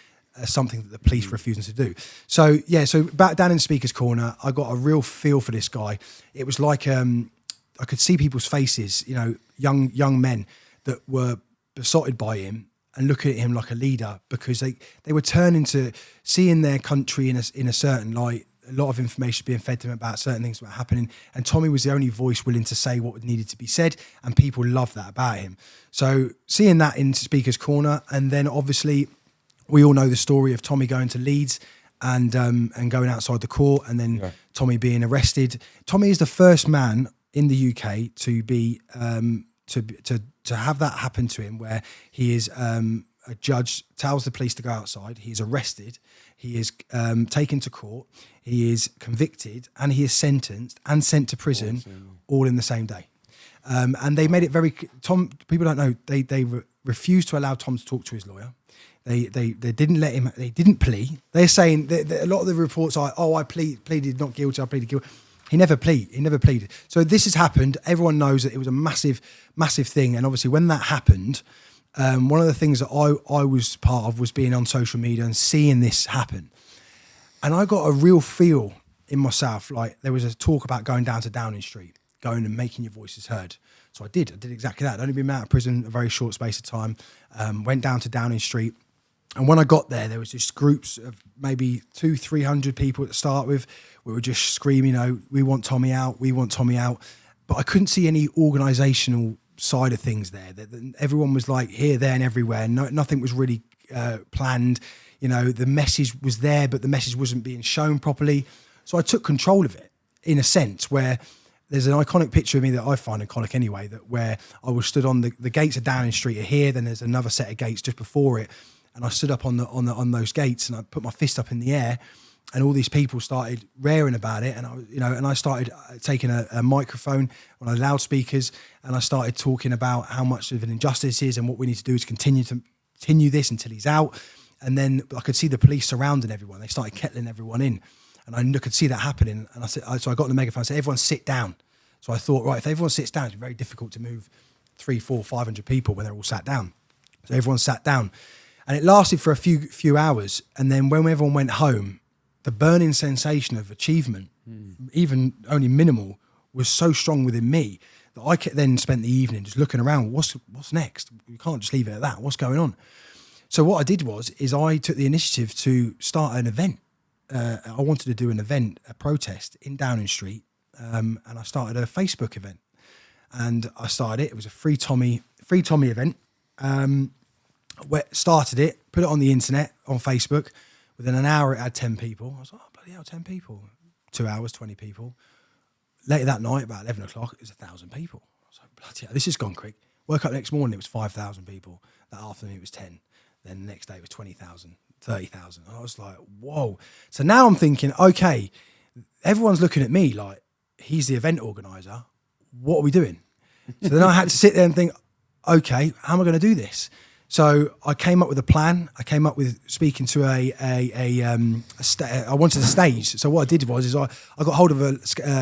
something that the police refusing to do. So back down in Speaker's Corner, I got a real feel for this guy. It was like I could see people's faces, young men that were besotted by him and looking at him like a leader, because they were turning to seeing their country in a certain light. A lot of information being fed to them about certain things that were happening, and Tommy was the only voice willing to say what needed to be said, and people loved that about him. So seeing that in Speaker's Corner, and then obviously we all know the story of Tommy going to Leeds and going outside the court, and then Tommy being arrested. Tommy is the first man in the UK to be to have that happen to him, where he is a judge tells the police to go outside. He is arrested. He is taken to court. He is convicted, and he is sentenced and sent to prison, all in the same day. And they made it very. People don't know they refused to allow Tom to talk to his lawyer. They didn't let him. They didn't plea. They're saying that a lot of the reports are, I pleaded not guilty. I pleaded guilty. He never pleaded. So this has happened. Everyone knows that it was a massive thing. And obviously, when that happened, one of the things that I was part of was being on social media and seeing this happen. And I got a real feel in myself, like there was a talk about going down to Downing Street, going and making your voices heard. So I did exactly that. I'd only been out of prison a very short space of time, went down to Downing Street. And when I got there was just groups of maybe 200-300 people to start with. We were just screaming, we want Tommy out, we want Tommy out. But I couldn't see any organisational side of things there. Everyone was like here, there and everywhere. Nothing was really planned. The message was there, but the message wasn't being shown properly. So I took control of it in a sense where there's an iconic picture of me that I find iconic anyway, that where I was stood on the gates of Downing Street are here, then there's another set of gates just before it. And I stood up on those gates and I put my fist up in the air and all these people started raring about it. And I started taking a microphone on the loudspeakers and I started talking about how much of an injustice it is and what we need to do is continue this until he's out. And then I could see the police surrounding everyone. They started kettling everyone in. And I could see that happening. And so I got on the megaphone and said, everyone sit down. So I thought, right, if everyone sits down, it's very difficult to move 300, 400, 500 people when they're all sat down. So everyone sat down. And it lasted for a few hours. And then when everyone went home, the burning sensation of achievement, even only minimal, was so strong within me that I then spent the evening just looking around. What's next? We can't just leave it at that. What's going on? So what I did is I took the initiative to start an event. I wanted to do an event, a protest in Downing Street, and I started a Facebook event. And I started it. It was a free Tommy event. Started it, put it on the internet, on Facebook. Within an hour, it had 10 people. I was like, oh, bloody hell, 10 people. 2 hours, 20 people. Later that night, about 11 o'clock, it was 1,000 people. I was like, bloody hell, this has gone quick. Woke up the next morning, it was 5,000 people. That afternoon, it was 10. Then the next day, it was 20,000, 30,000. I was like, whoa. So now I'm thinking, okay, everyone's looking at me like, he's the event organizer. What are we doing? So then I had to sit there and think, okay, how am I going to do this? So I came up with a plan. I came up with speaking to I wanted a stage. So what I did was I got hold of a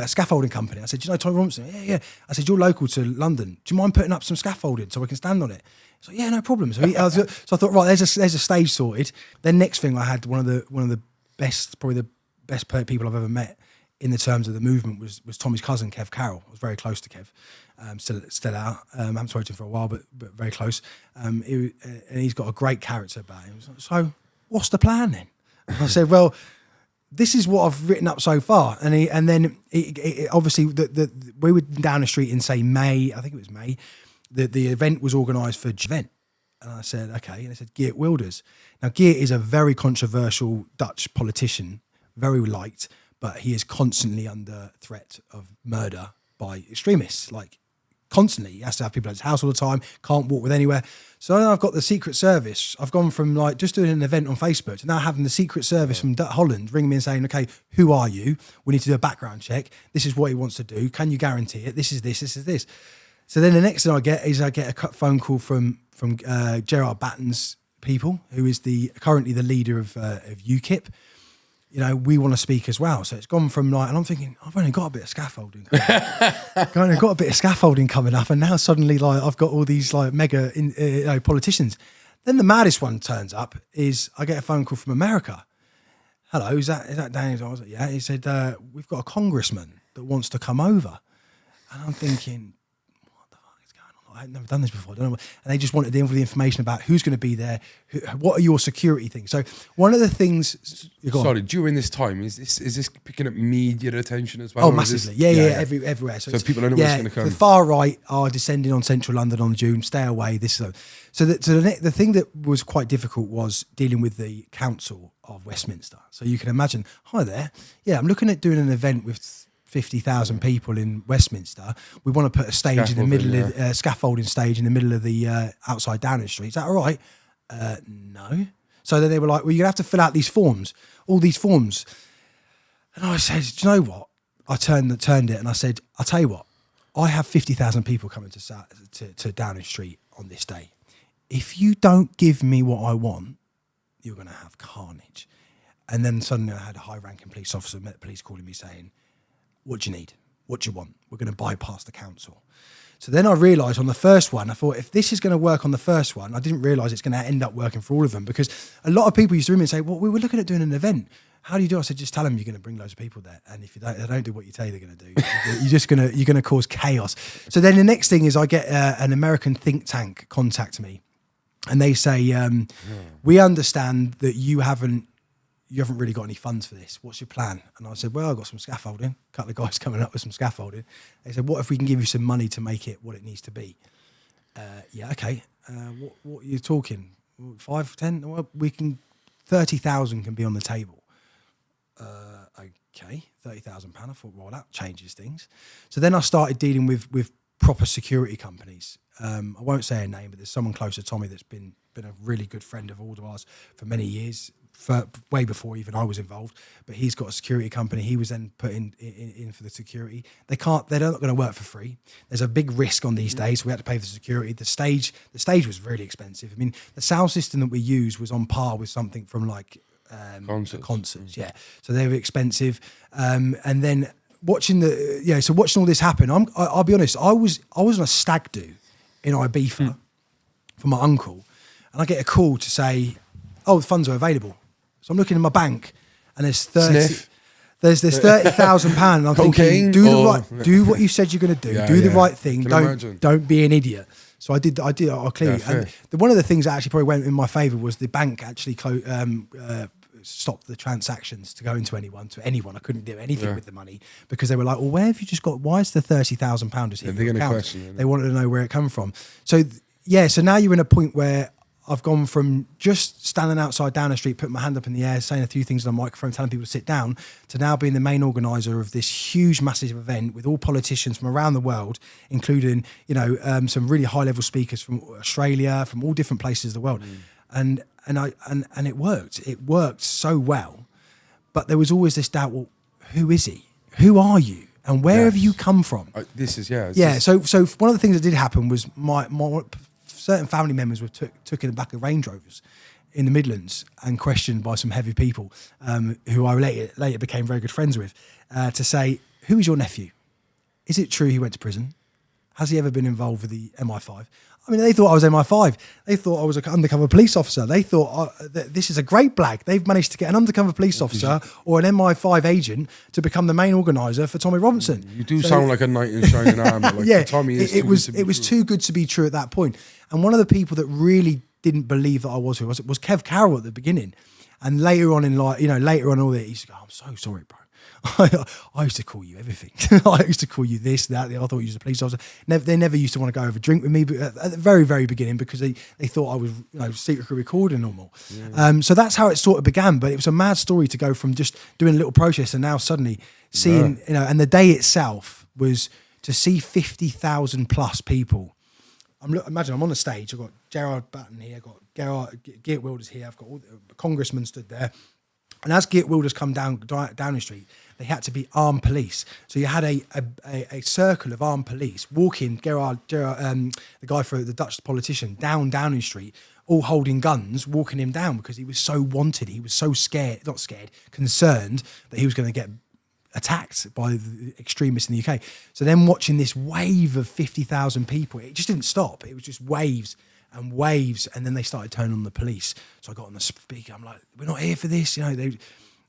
scaffolding company. I said, do you know Tommy Robinson? Yeah. I said, you're local to London. Do you mind putting up some scaffolding so we can stand on it? He's like, yeah, no problem. So I thought, right, there's a stage sorted. Then next thing I had one of the best, probably the best people I've ever met in the terms of the movement was Tommy's cousin, Kev Carroll. I was very close to Kev. Still out. I haven't spoken to him for a while, but very close. And he's got a great character about him. So what's the plan then? And I said, well, this is what I've written up so far. And then obviously we were down the street in say May. I think it was May. The event was organised for event. And I said, okay. And I said, Geert Wilders. Now, Geert is a very controversial Dutch politician, very liked, but he is constantly under threat of murder by extremists. Like, constantly. He has to have people at his house all the time, can't walk with anywhere. So now I've got the Secret Service. I've gone from like just doing an event on Facebook to now having the Secret Service from Holland ring me and saying, okay, who are you? We need to do a background check. This is what he wants to do. Can you guarantee it? This is this, this is this. So then the next thing I get a phone call from Gerard Batten's people, who is currently the leader of UKIP. You know, we want to speak as well. So it's gone from like, and I'm thinking, I've only got a bit of scaffolding coming up. And now suddenly like I've got all these like mega politicians. Then the maddest one turns up is I get a phone call from America. Hello, is that Daniel? I was like, yeah. He said, we've got a congressman that wants to come over. And I'm thinking, I've never done this before. I don't know. And they just wanted the information about who's going to be there. What are your security things? So one of the things. Sorry, during this time, is this picking up media attention as well? Oh, massively. Yeah. Everywhere. So people don't know what's going to come. The far right are descending on central London on June. Stay away. So the thing that was quite difficult was dealing with the council of Westminster. So you can imagine, hi there. Yeah, I'm looking at doing an event with 50,000 people in Westminster. We want to put a stage in the middle of scaffolding stage in the middle of the outside Downing Street. Is that all right? No. So then they were like, well, you're gonna have to fill out these forms, all these forms. And I said, do you know what? I turned it and I said, I'll tell you what, I have 50,000 people coming to Downing Street on this day. If you don't give me what I want, you're gonna have carnage. And then suddenly I had a high-ranking police officer, met the police calling me saying, what do you need? What do you want? We're going to bypass the council. So then I realised on the first one, I thought, if this is going to work on the first one, I didn't realise it's going to end up working for all of them, because a lot of people used to ring me and say, well, we were looking at doing an event. How do you do it? I said, just tell them you're going to bring loads of people there. And if they don't do what you tell you they're going to do, you're going to cause chaos. So then the next thing is I get an American think tank contact me, and they say, we understand that you haven't really got any funds for this. What's your plan? And I said, well, I've got some scaffolding. A couple of guys coming up with some scaffolding. They said, what if we can give you some money to make it what it needs to be? Yeah, okay. What are you talking? 5, 10? Well, 30,000 can be on the table. Okay, £30,000. I thought, well, that changes things. So then I started dealing with proper security companies. I won't say a name, but there's someone close to Tommy that's been a really good friend of all of ours for many years, way before even I was involved. But he's got a security company. He was then put in for the security. They're not going to work for free. There's a big risk on these days. We had to pay for the security. The stage was really expensive. I mean, the sound system that we used was on par with something from like concerts. Yeah. So they were expensive. And then watching watching all this happen, I'll be honest, I was on a stag do in Ibiza for my uncle, and I get a call to say, oh, the funds are available. So I'm looking in my bank, and there's £30,000, and I'm thinking, do what you said you're going to do. Do the right thing. Don't be an idiot. So I did. I'll clear you. And one of the things that actually probably went in my favour was the bank actually stopped the transactions to go into anyone. I couldn't do anything with the money, because they were like, well, where have you just got? Why is the £30,000 is here? They're going to question. They wanted to know where it come from. So so now you're in a point where I've gone from just standing outside Downing Street, putting my hand up in the air, saying a few things on the microphone, telling people to sit down, to now being the main organiser of this huge, massive event with all politicians from around the world, including, some really high-level speakers from Australia, from all different places of the world. And it worked. It worked so well. But there was always this doubt, well, who is he? Who are you? And where have you come from? So one of the things that did happen was my certain family members were took in the back of Range Rovers in the Midlands and questioned by some heavy people who I later became very good friends with, to say, who is your nephew? Is it true he went to prison? Has he ever been involved with the MI5? I mean, they thought I was MI5. They thought I was an undercover police officer. They thought that this is a great blag. They've managed to get an undercover police officer or an MI5 agent to become the main organiser for Tommy Robinson. You do sound like a knight in shining armour. Tommy is it was too good to be true at that point. And one of the people that really didn't believe that I was who I was Kev Carroll at the beginning. And later on in all that, he used to go, I'm so sorry, bro. I used to call you everything. I used to call you this, that. I thought you was a police officer. They never used to want to go over a drink with me, but at the very, very beginning, because they thought I was secretly recording normal. Yeah. So that's how it sort of began. But it was a mad story to go from just doing a little protest and now suddenly seeing, and the day itself was to see 50,000 plus people. Imagine I'm on the stage. I've got Gerard Batten here. I've got Geert Wilders here. I've got all the congressmen stood there. And as Geert Wilders come down Downing Street, they had to be armed police. So you had a circle of armed police walking Gerard, the guy for the Dutch politician, down Downing Street, all holding guns, walking him down because he was so wanted. He was so concerned that he was going to get attacked by the extremists in the UK. So then watching this wave of 50,000 people, it just didn't stop. It was just waves and waves, and then they started turning on the police. So I got on the speaker. I'm like, we're not here for this. They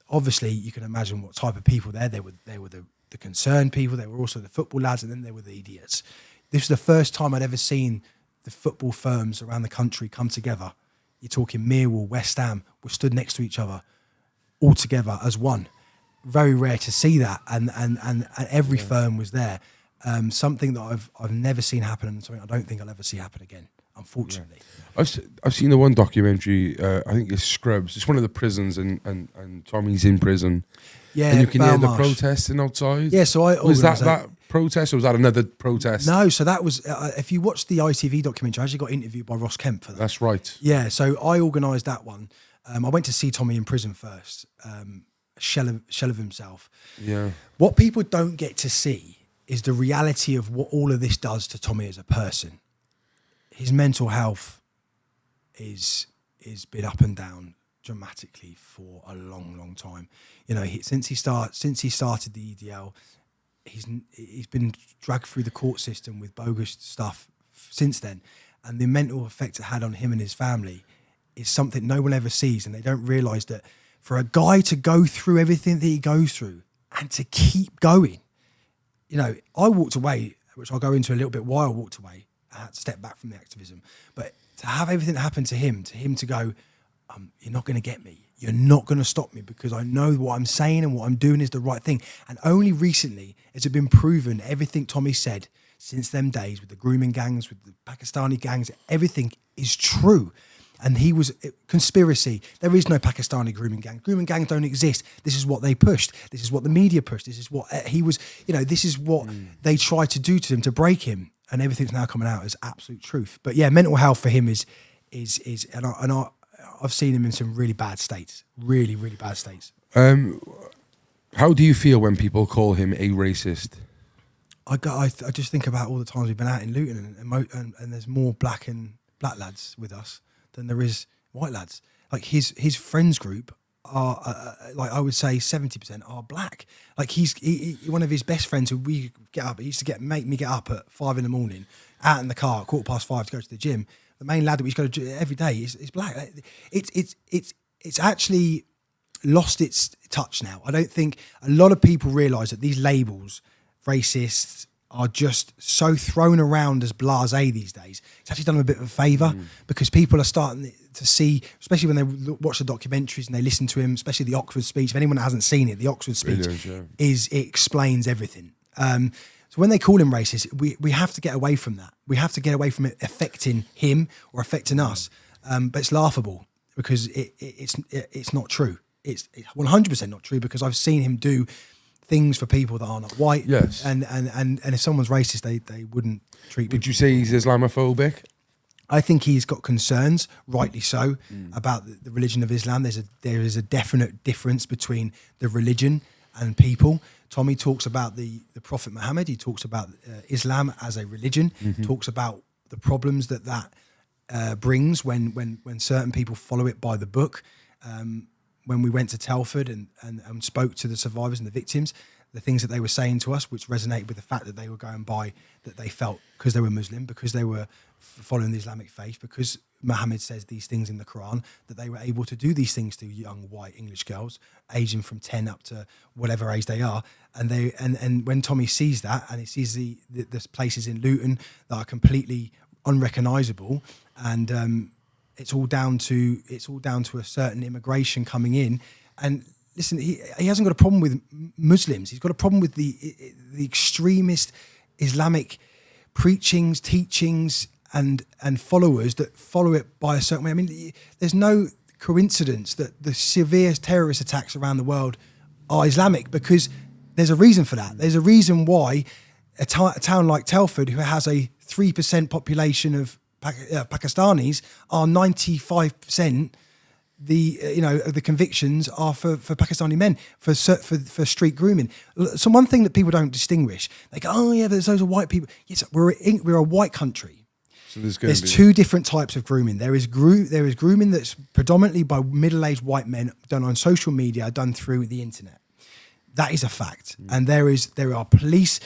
obviously, you can imagine what type of people they were the concerned people. They were also the football lads, and then they were the idiots. This was the first time I'd ever seen the football firms around the country come together. You're talking Millwall, West Ham, were stood next to each other, all together as one. Very rare to see that, and every firm was there. Something that I've never seen happen, and something I don't think I'll ever see happen again, unfortunately. I've seen the one documentary. I think it's Scrubs. It's one of the prisons, and Tommy's in prison. Yeah, and you can hear the protesting outside. Yeah, so was that protest, or was that another protest? No, so that was. If you watch the ITV documentary, I actually got interviewed by Ross Kemp for that. That's right. Yeah, so I organised that one. I went to see Tommy in prison first. Shell of himself. Yeah. What people don't get to see is the reality of what all of this does to Tommy as a person. His mental health is been up and down dramatically for a long, long time. Since he started the EDL, he's been dragged through the court system with bogus stuff since then, and the mental effect it had on him and his family is something no one ever sees, and they don't realise that for a guy to go through everything that he goes through and to keep going, I walked away, which I'll go into a little bit why I walked away. I had to step back from the activism, but to have everything that happened to him to go, you're not going to get me. You're not going to stop me because I know what I'm saying and what I'm doing is the right thing. And only recently has it been proven everything Tommy said since them days with the grooming gangs, with the Pakistani gangs, everything is true. And he was conspiracy. There is no Pakistani grooming gang. Grooming gangs don't exist. This is what they pushed. This is what the media pushed. This is what he was, this is what they tried to do to him to break him. And everything's now coming out as absolute truth. But yeah, mental health for him is I've seen him in some really bad states, really, really bad states. How do you feel when people call him a racist? I just think about all the times we've been out in Luton and there's more black lads with us than there is white lads. Like his friends group are like I would say 70% are black. Like he one of his best friends who we get up. He used to make me get up at 5 a.m. out in the car, 5:15 to go to the gym. The main lad that we used to go to every day is black. It's actually lost its touch now. I don't think a lot of people realise that these labels, racists, are just so thrown around as blasé these days. It's actually done them a bit of a favour because people are starting to see, especially when they watch the documentaries and they listen to him, especially the Oxford speech. If anyone that hasn't seen it, the Oxford speech it explains everything. So when they call him racist, we have to get away from that. We have to get away from it affecting him or affecting us. But it's laughable because it's not true. It's 100% not true because I've seen him do things for people that are not white. Yes. And if someone's racist, they wouldn't treat people. Would you say he's Islamophobic? I think he's got concerns, rightly so, about the religion of Islam. There is a definite difference between the religion and people. Tommy talks about the Prophet Muhammad. He talks about Islam as a religion. Talks about the problems that brings when certain people follow it by the book. When we went to Telford and spoke to the survivors and the victims, the things that they were saying to us, which resonated with the fact that they were going by, that they felt because they were Muslim, because they were following the Islamic faith, because Muhammad says these things in the Quran, that they were able to do these things to young white English girls, aging from 10 up to whatever age they are. And when Tommy sees that, and he sees the places in Luton that are completely unrecognisable, and it's all down to a certain immigration coming in. And listen, he hasn't got a problem with Muslims. He's got a problem with the extremist Islamic preachings, teachings, and followers that follow it by a certain way. I mean, there's no coincidence that the severe terrorist attacks around the world are Islamic, because there's a reason for that. There's a reason why a town like Telford, who has a 3% population of Pakistanis, are 95%. The convictions are for Pakistani men for street grooming. So one thing that people don't distinguish, they go, oh yeah, those are white people. Yes, we're a white country. So there's two different types of grooming. There is grooming that's predominantly by middle-aged white men, done on social media, done through the internet. That is a fact. And there are police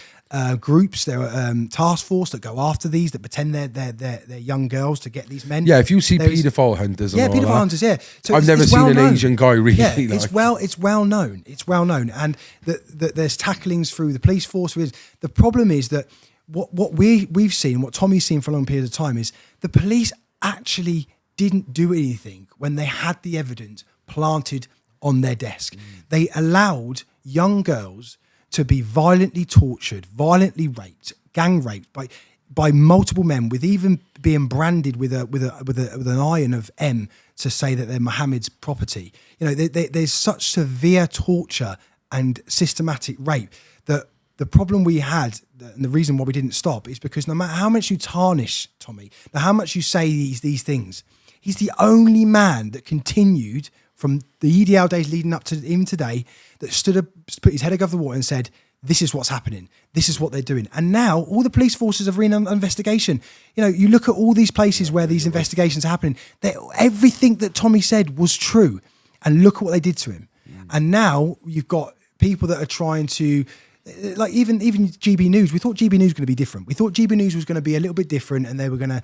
groups, there are task force that go after these, that pretend they're young girls to get these men. Yeah, if you see paedophile hunters, paedophile hunters. Yeah, so I've never seen an Asian guy really. Yeah, it's well known. It's well known, and that there's tacklings through the police force. The problem is that what we've seen, what Tommy's seen for a long period of time, is the police actually didn't do anything when they had the evidence planted on their desk. They allowed young girls to be violently tortured, violently raped, gang raped by multiple men, with even being branded with an iron of M to say that they're Muhammad's property. There's such severe torture and systematic rape that the problem we had, and the reason why we didn't stop, is because no matter how much you tarnish Tommy, no matter how much you say these things, he's the only man that continued from the EDL days leading up to even today, that stood up, put his head above the water and said, this is what's happening. This is what they're doing. And now all the police forces are in investigation. You look at all these places where these investigations are happening. Everything that Tommy said was true. And look at what they did to him. And now you've got people that are trying to like even GB News, we thought GB News was going to be different. We thought GB News was going to be a little bit different, and they were going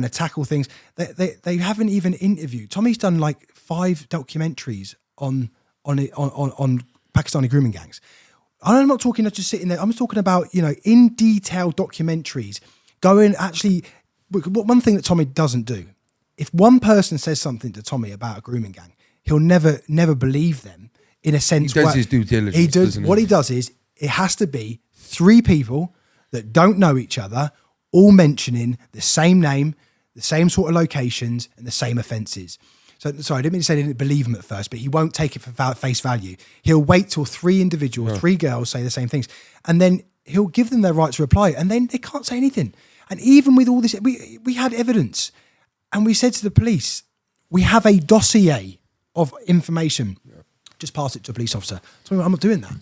to tackle things. They haven't even interviewed. Tommy's done like 5 documentaries on Pakistani grooming gangs. I'm not talking just sitting there. I'm talking about, in detail documentaries. Going actually, one thing that Tommy doesn't do, if one person says something to Tommy about a grooming gang, he'll never believe them. In a sense, he does his due diligence. He does. Doesn't he? What he does is it has to be 3 people that don't know each other, all mentioning the same name, the same sort of locations, and the same offences. So, sorry, I didn't mean to say I didn't believe him at first, but he won't take it for face value. He'll wait till 3 individuals, 3 girls say the same things, and then he'll give them their right to reply, and then they can't say anything. And even with all this, we had evidence, and we said to the police, we have a dossier of information. Just pass it to a police officer. So I'm not doing that.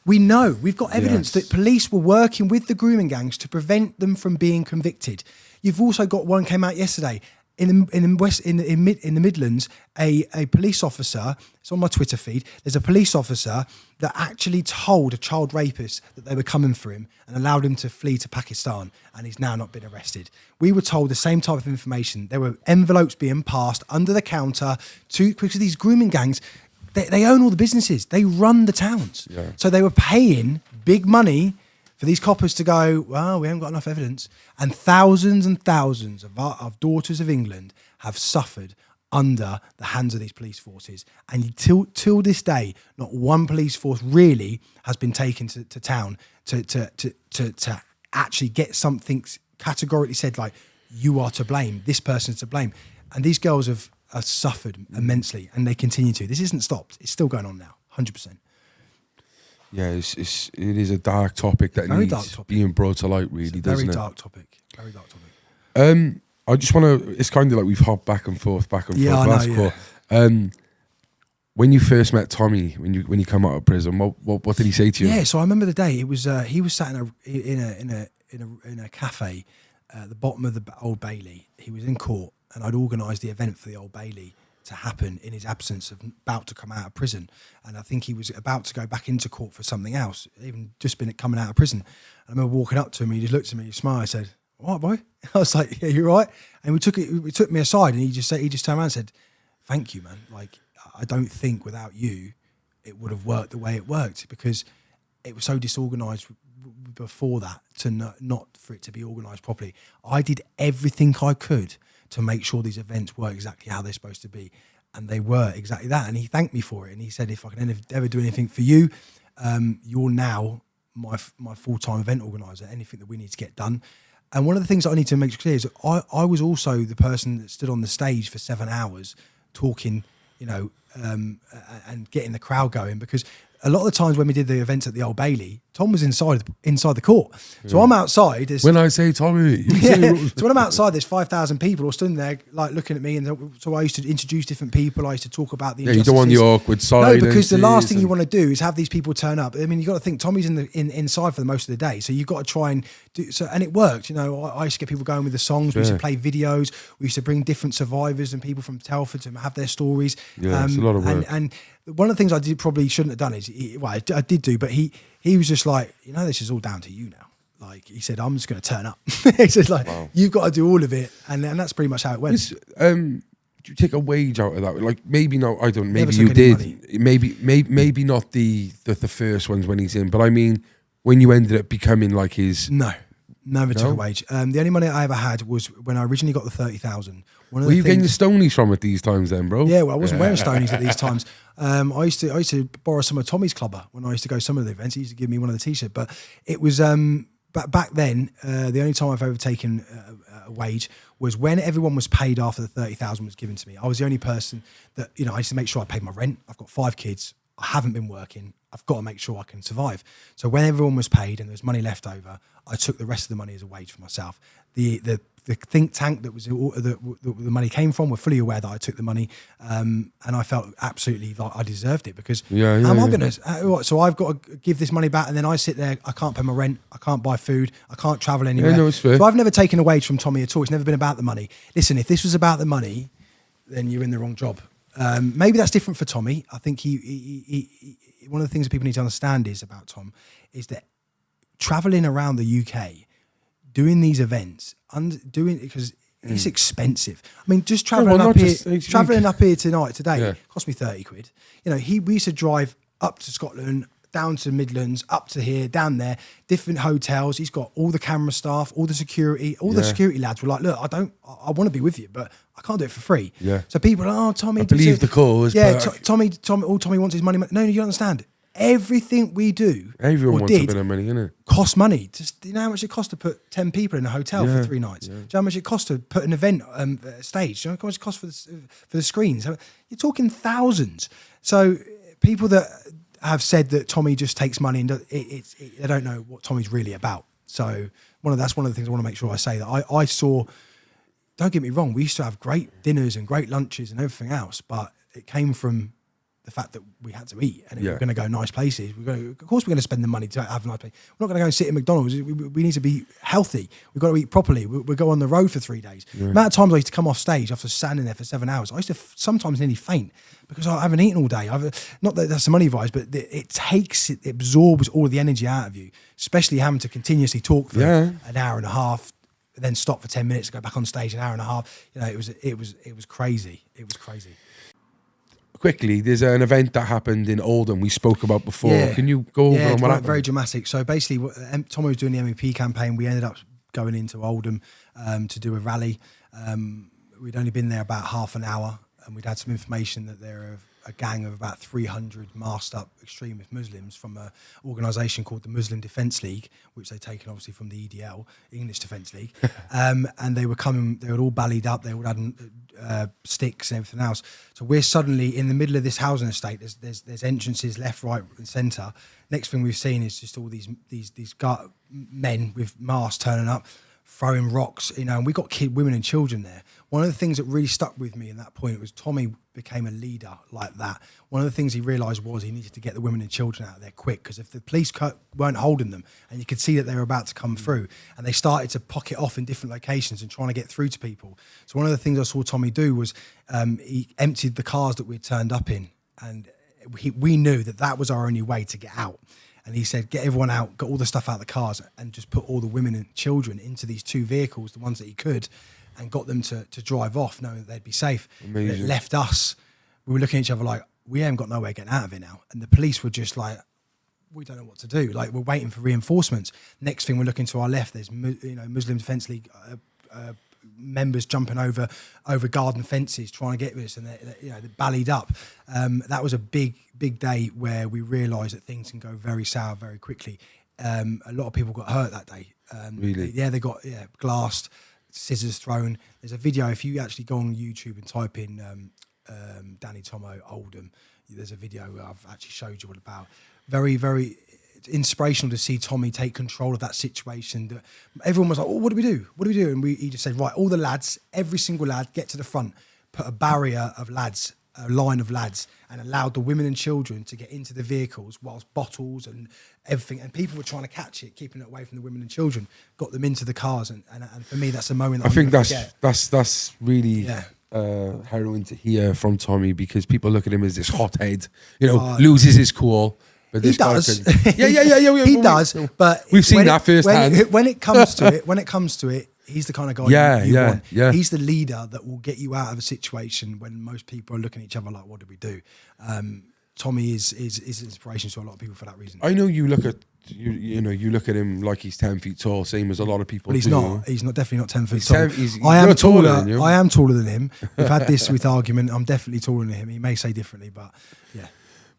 We know, we've got evidence that police were working with the grooming gangs to prevent them from being convicted. You've also got one came out yesterday. In the Midlands, a police officer, it's on my Twitter feed, there's a police officer that actually told a child rapist that they were coming for him and allowed him to flee to Pakistan, and he's now not been arrested. We were told the same type of information. There were envelopes being passed under the counter because these grooming gangs, they own all the businesses. They run the towns. Yeah. So they were paying big money for these coppers to go, well, we haven't got enough evidence. And thousands of daughters of England have suffered under the hands of these police forces. And till this day, not one police force really has been taken to town to actually get something categorically said, like, you are to blame, this person's to blame. And these girls have suffered immensely, and they continue to. This isn't stopped. It's still going on now, 100%. Yeah, it is a dark topic that needs being brought to light, really, doesn't it? Very dark topic. Very dark topic. I just want to, it's kind of like we've hopped back and forth. Yeah, I know, yeah. When you first met Tommy, when you come out of prison, what did he say to you? Yeah, so I remember the day. It was he was sat in a cafe at the bottom of the Old Bailey. He was in court, and I'd organised the event for the Old Bailey to happen in his absence of about to come out of prison. And I think he was about to go back into court for something else, even just been coming out of prison. I remember walking up to him, he just looked at me, he smiled, I said, "All right, boy?" I was like, "Yeah, you're right." And we took me aside, and he just turned around and said, "Thank you, man. Like, I don't think without you it would have worked the way it worked, because it was so disorganised before that to not for it to be organised properly. I did everything I could to make sure these events were exactly how they're supposed to be, and they were exactly that." And he thanked me for it, and he said, "If I can ever do anything for you, you're now my full-time event organizer. Anything that we need to get done." And one of the things that I need to make clear is that I was also the person that stood on the stage for 7 hours talking, and getting the crowd going, because a lot of the times when we did the events at the Old Bailey, Tom was inside the court. So I'm outside. When I say Tommy, so when I'm outside, there's 5,000 people all stood there, like, looking at me. And so I used to introduce different people. I used to talk about the you don't want the awkward silence. No, because the last thing you want to do is have these people turn up. I mean, you got to think Tommy's inside for the most of the day, so you've got to try and do so. And it worked. I used to get people going with the songs. We used to play videos. We used to bring different survivors and people from Telford to have their stories. Yeah, it's a lot of work. And one of the things I probably shouldn't have done is, I did do, but he was just like, this is all down to you now. Like, he said, "I'm just going to turn up." He said, like, wow, you've got to do all of it. And that's pretty much how it went. Did you take a wage out of that? Like, maybe not, I don't, maybe you did. Maybe not the first ones when he's in, but I mean, when you ended up becoming like his... No, never took a wage. The only money I ever had was when I originally got the 30,000. Were you getting the Stonies from at these times then, bro? Yeah, well, I wasn't wearing Stonies at these times. I used to borrow some of Tommy's clubber when I used to go to some of the events. He used to give me one of the t-shirts, but it was back then. The only time I've ever taken a wage was when everyone was paid after the 30,000 was given to me. I was the only person that I used to make sure I paid my rent. I've got 5 kids. I haven't been working. I've got to make sure I can survive. So when everyone was paid and there was money left over, I took the rest of the money as a wage for myself. The think tank that was the money came from were fully aware that I took the money, and I felt absolutely like I deserved it, because how am I going to? So I've got to give this money back, and then I sit there. I can't pay my rent. I can't buy food. I can't travel anywhere. Yeah, no, it's fair. So I've never taken a wage from Tommy at all. It's never been about the money. Listen, if this was about the money, then you're in the wrong job. Maybe that's different for Tommy. I think he one of the things that people need to understand is about Tom is that traveling around the UK, doing these events, because it's expensive. I mean, just traveling up here today cost me 30 quid. You know, we used to drive up to Scotland, down to Midlands, up to here, down there, different hotels. He's got all the camera staff, all the security, the security lads were like, look, I want to be with you, but I can't do it for free. Yeah. So people are, oh, Tommy. I believe the cause. Yeah, Tommy, all Tommy wants is money. No, you don't understand. Everything we do, Everyone wants a bit of money, innit? costs money. Just, you know how much it costs to put 10 people in a hotel for 3 nights? Do you know how much it costs to put an event stage? Do you know how much it costs for the screens? You're talking thousands. So people that have said that Tommy just takes money and they don't know what Tommy's really about. So that's one of the things I want to make sure I say, that I saw. Don't get me wrong, we used to have great dinners and great lunches and everything else, but it came from the fact that we had to eat, and if we're going to go nice places, of course we're going to spend the money to have a nice place. We're not going to go and sit at McDonald's. We need to be healthy. We've got to eat properly. We'll go on the road for 3 days. The amount of times I used to come off stage after standing there for 7 hours, I used to sometimes nearly faint because I haven't eaten all day. Not that that's the money advice, but it absorbs all of the energy out of you, especially having to continuously talk for an hour and a half, then stop for 10 minutes, go back on stage an hour and a half. You know, it was crazy. It was crazy. Quickly, there's an event that happened in Oldham we spoke about before. Yeah. Can you go over on what happened? Very dramatic. So basically, Tommo was doing the MEP campaign. We ended up going into Oldham to do a rally. We'd only been there about half an hour, and we'd had some information that there are a gang of about 300 masked up extremist Muslims from an organisation called the Muslim Defence League, which they'd taken obviously from the EDL, English Defence League. And they were coming, they were all ballied up, they all had sticks and everything else. So we're suddenly in the middle of this housing estate. There's entrances left, right, and centre. Next thing we've seen is just all these men with masks turning up, throwing rocks, you know, and we got women and children there. One of the things that really stuck with me in that point was Tommy became a leader like that. One of the things he realised was he needed to get the women and children out of there quick, because if the police weren't holding them, and you could see that they were about to come through, and they started to pocket off in different locations and trying to get through to people. So one of the things I saw Tommy do was he emptied the cars that we'd turned up in, and we knew that was our only way to get out. And he said, get everyone out, got all the stuff out of the cars, and just put all the women and children into these 2 vehicles, the ones that he could, and got them to drive off, knowing that they'd be safe. It left us, we were looking at each other like, we haven't got nowhere getting out of it now. And the police were just like, we don't know what to do. Like, we're waiting for reinforcements. Next thing, we're looking to our left, there's Muslim Defence League members jumping over garden fences trying to get with us, and they're ballied up. That was a big day where we realised that things can go very sour very quickly. A lot of people got hurt that day. Really? Yeah, they got glassed, scissors thrown. There's a video, if you actually go on YouTube and type in Danny Tommo Oldham, there's a video where I've actually showed you what about. Very, very inspirational to see Tommy take control of that situation. That everyone was like, oh, what do we do? What do we do? And he just said, right, all the lads, every single lad, get to the front, put a barrier of lads, a line of lads, and allowed the women and children to get into the vehicles whilst bottles and everything, and people were trying to catch it, keeping it away from the women and children, got them into the cars. And for me, that's a moment that I think that's really harrowing to hear from Tommy, because people look at him as this hothead, loses his cool. But he does. Yeah. He does. But we've seen that firsthand. When it comes to it, he's the kind of guy you want. He's the leader that will get you out of a situation when most people are looking at each other like, what do we do? Tommy is inspiration to a lot of people for that reason. I know you look at you look at him like he's 10 feet tall, same as a lot of people. But he's do. not. He's not. Definitely not 10 feet tall. He's I am taller than you. I am taller than him. We've had this with argument. I'm definitely taller than him. He may say differently, but yeah.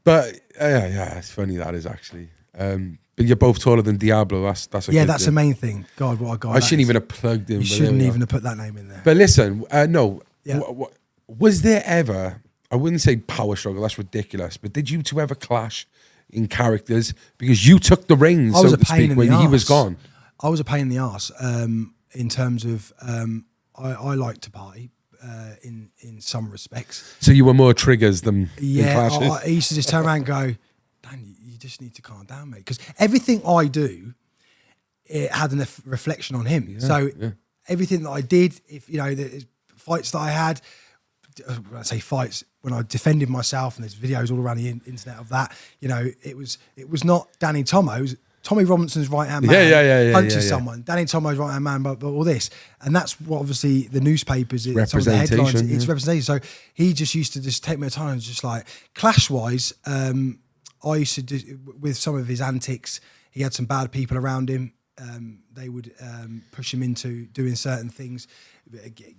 But yeah, it's funny that is actually. But you're both taller than Diablo. That's a good that's thing. the main thing. God, what a guy! I shouldn't even have plugged him. You shouldn't even have put that name in there. But listen, no. Yeah. Was there ever? I wouldn't say power struggle. That's ridiculous. But did you two ever clash in characters? Because you took the reins, so to speak, when he was gone. I was a pain in the arse in terms of I like to party. In some respects. So you were more triggers than clashes? I used to just turn around and go, Dan, you just need to calm down, mate. Because everything I do, it had a reflection on him. Everything that I did, if the fights that I had, when I say fights, when I defended myself, and there's videos all around the internet of that. You know, it was not Danny Tommo. It was Tommy Robinson's right hand man punches someone. Danny Tommo's right hand man, but all this, and that's what obviously the newspapers, some of the headlines, it's representation. So he just used to just take me time and just like clash wise. I used to do with some of his antics. He had some bad people around him. They would push him into doing certain things,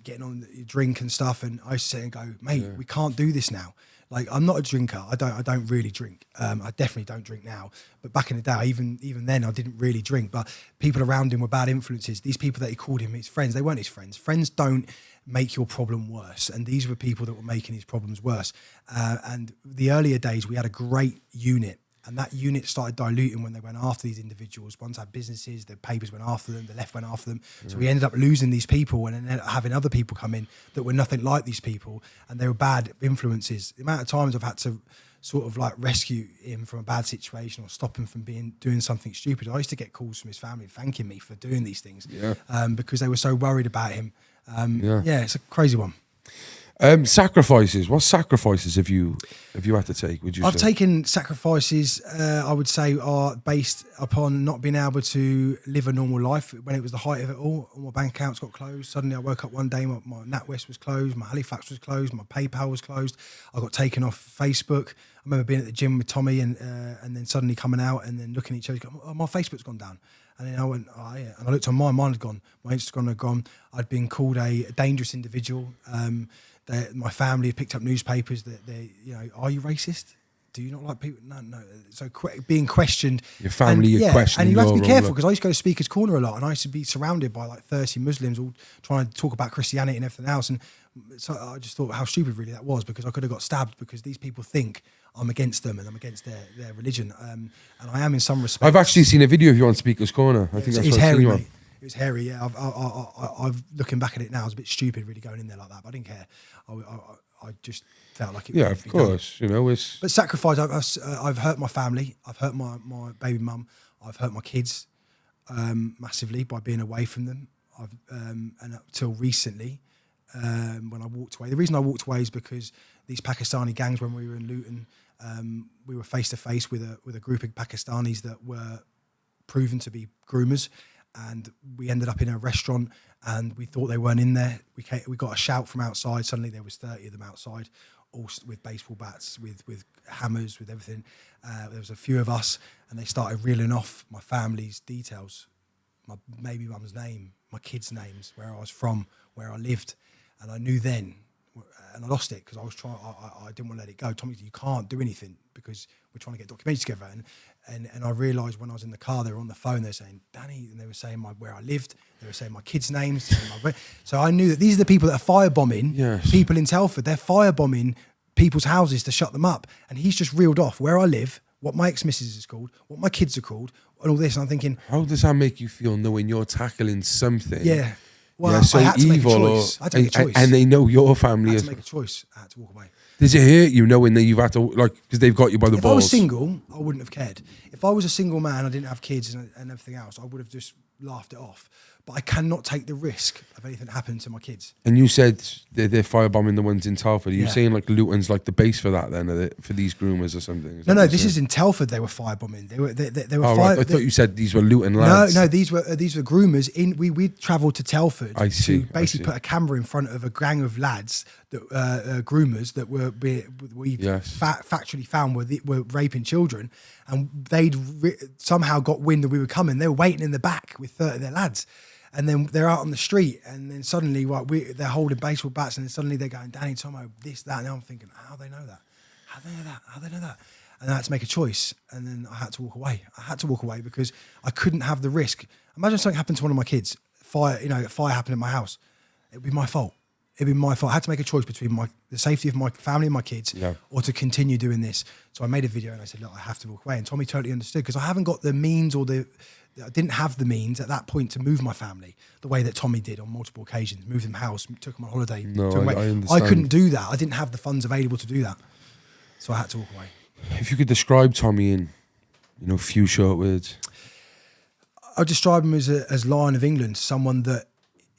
getting on the drink and stuff. And I used to sit and go, mate, we can't do this now. Like, I'm not a drinker. I don't really drink. I definitely don't drink now. But back in the day, even then, I didn't really drink. But people around him were bad influences. These people that he called him his friends, they weren't his friends. Friends don't make your problem worse. And these were people that were making his problems worse. And the earlier days, we had a great unit. And that unit started diluting when they went after these individuals. Ones had businesses, the papers went after them, the left went after them. So we ended up losing these people and ended up having other people come in that were nothing like these people, and they were bad influences. The amount of times I've had to sort of like rescue him from a bad situation or stop him from doing something stupid. I used to get calls from his family thanking me for doing these things because they were so worried about him. It's a crazy one. Sacrifices. What sacrifices have you had to take? Would you? I've taken sacrifices. I would say are based upon not being able to live a normal life. When it was the height of it all my bank accounts got closed. Suddenly, I woke up one day, my NatWest was closed, my Halifax was closed, my PayPal was closed. I got taken off Facebook. I remember being at the gym with Tommy and then suddenly coming out and then looking at each other. Going, oh, my Facebook's gone down. And then I went, oh yeah. And I looked on mine had gone. My Instagram had gone. I'd been called a dangerous individual. My family had picked up newspapers that they, you know, are you racist? Do you not like people? No. So being questioned. Your family, you're questioning. And you have to be careful because I used to go to Speaker's Corner a lot, and I used to be surrounded by like 30 Muslims all trying to talk about Christianity and everything else. And so I just thought how stupid really that was, because I could have got stabbed because these people think I'm against them and I'm against their religion. And I am in some respects. I've actually seen a video of you on Speaker's Corner. I think that's it's what hairy, I've seen mate. It was hairy, yeah. I've looking back at it now, I was a bit stupid really going in there like that, but I didn't care. I just felt like it. Yeah, of course. Done. You know, it's. But sacrifice. I've hurt my family. I've hurt my baby mum. I've hurt my kids massively by being away from them. And up till recently, when I walked away. The reason I walked away is because these Pakistani gangs, when we were in Luton, we were face to face with a group of Pakistanis that were proven to be groomers. And we ended up in a restaurant and we thought they weren't in there. We got a shout from outside. Suddenly there was 30 of them outside, all with baseball bats, with hammers, with everything. There was a few of us and they started reeling off my family's details, my baby mum's name, my kids' names, where I was from, where I lived. And I knew then, and I lost it because I was trying. I didn't want to let it go. Tommy, you can't do anything because we're trying to get documentaries together. And I realised when I was in the car, they were on the phone. They were saying Danny, and they were saying where I lived. They were saying my kids' names. So I knew that these are the people that are firebombing people in Telford. They're firebombing people's houses to shut them up. And he's just reeled off where I live, what my ex-missus is called, what my kids are called, and all this. And I'm thinking, how does that make you feel knowing you're tackling something? Yeah. Well, so I had to make a evil, choice. I had to make a choice. And they know your family. I had to make a choice. I had to walk away. Does it hurt you knowing that you've had to, like, because they've got you by the balls? If I was single, I wouldn't have cared. If I was a single man, I didn't have kids and everything else, I would have just laughed it off. But I cannot take the risk of anything happening to my kids. And you said they're firebombing the ones in Telford. Are you Yeah. saying like Luton's like the base for that then, for these groomers or something? No, this is in Telford. They were firebombing. They were. Oh, right. I thought you said these were Luton lads. No, these were groomers. We travelled to Telford to basically put a camera in front of a gang of lads that groomers that we factually found were raping children, and they'd somehow got wind that we were coming. They were waiting in the back with 30 of their lads. And then they're out on the street, and then suddenly they're holding baseball bats, and then suddenly they're going, Danny, Tommo, this, that. And I'm thinking, how do they know that? How do they know that? How do they know that? And I had to make a choice, and then I had to walk away. I had to walk away because I couldn't have the risk. Imagine something happened to one of my kids. Fire happened in my house. It'd be my fault. It'd be my fault. I had to make a choice between the safety of my family and my kids or to continue doing this. So I made a video and I said, look, I have to walk away. And Tommy totally understood because I haven't got the means I didn't have the means at that point to move my family the way that Tommy did on multiple occasions. Moved them house, took them on holiday. No, I understand. I couldn't do that. I didn't have the funds available to do that. So I had to walk away. If you could describe Tommy in, few short words. I'd describe him as Lion of England, someone that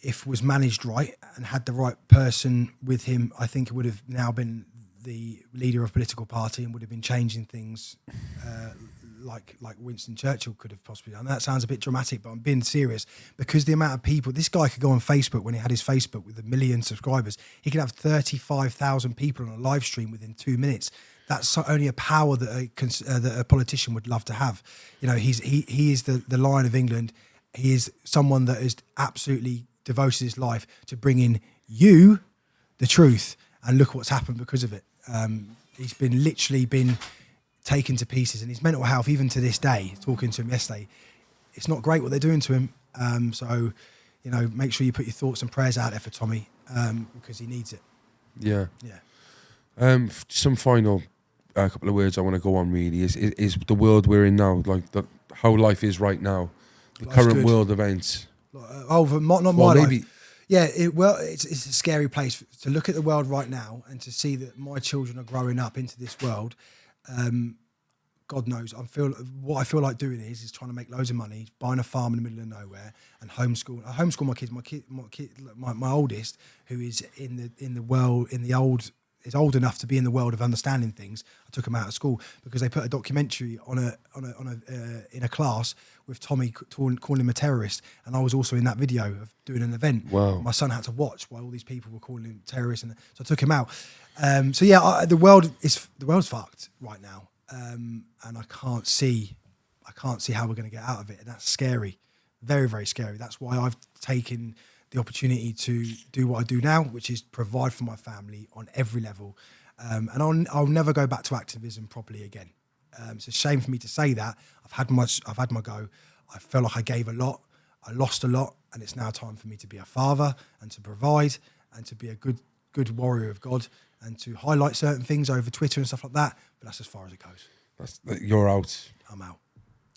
if was managed right and had the right person with him, I think it would have now been the leader of a political party and would have been changing things like Winston Churchill could have possibly done. That sounds a bit dramatic, but I'm being serious, because the amount of people, this guy could go on Facebook when he had his Facebook with 1 million subscribers, he could have 35,000 people on a live stream within 2 minutes. That's only a power that a politician would love to have. You know, he is the Lion of England. He is someone that has absolutely devoted his life to bringing you the truth, and look what's happened because of it. He's literally been taken to pieces, and his mental health, even to this day, talking to him yesterday, it's not great what they're doing to him. So, you know, make sure you put your thoughts and prayers out there for Tommy, because he needs it. Yeah. Yeah. Some final couple of words I want to go on really is the world we're in now, like how life is right now, the Life's current good. world events. Not my Well, life. maybe. Yeah, it's a scary place to look at the world right now and to see that my children are growing up into this world. God knows, what I feel like doing is trying to make loads of money, buying a farm in the middle of nowhere, and homeschool. I homeschool my kids. My oldest, who is is old enough to be in the world of understanding things. I took him out of school because they put a documentary in a class with Tommy calling him a terrorist, and I was also in that video of doing an event. Wow. My son had to watch while all these people were calling him terrorist, and so I took him out. So yeah, the world's fucked right now, and I can't see how we're going to get out of it, and that's scary, very, very scary. That's why I've taken the opportunity to do what I do now, which is provide for my family on every level, and I'll never go back to activism properly again. It's a shame for me to say that. I've had my go. I felt like I gave a lot, I lost a lot, and it's now time for me to be a father and to provide and to be a good warrior of God and to highlight certain things over Twitter and stuff like that. But that's as far as it goes. You're out. I'm out.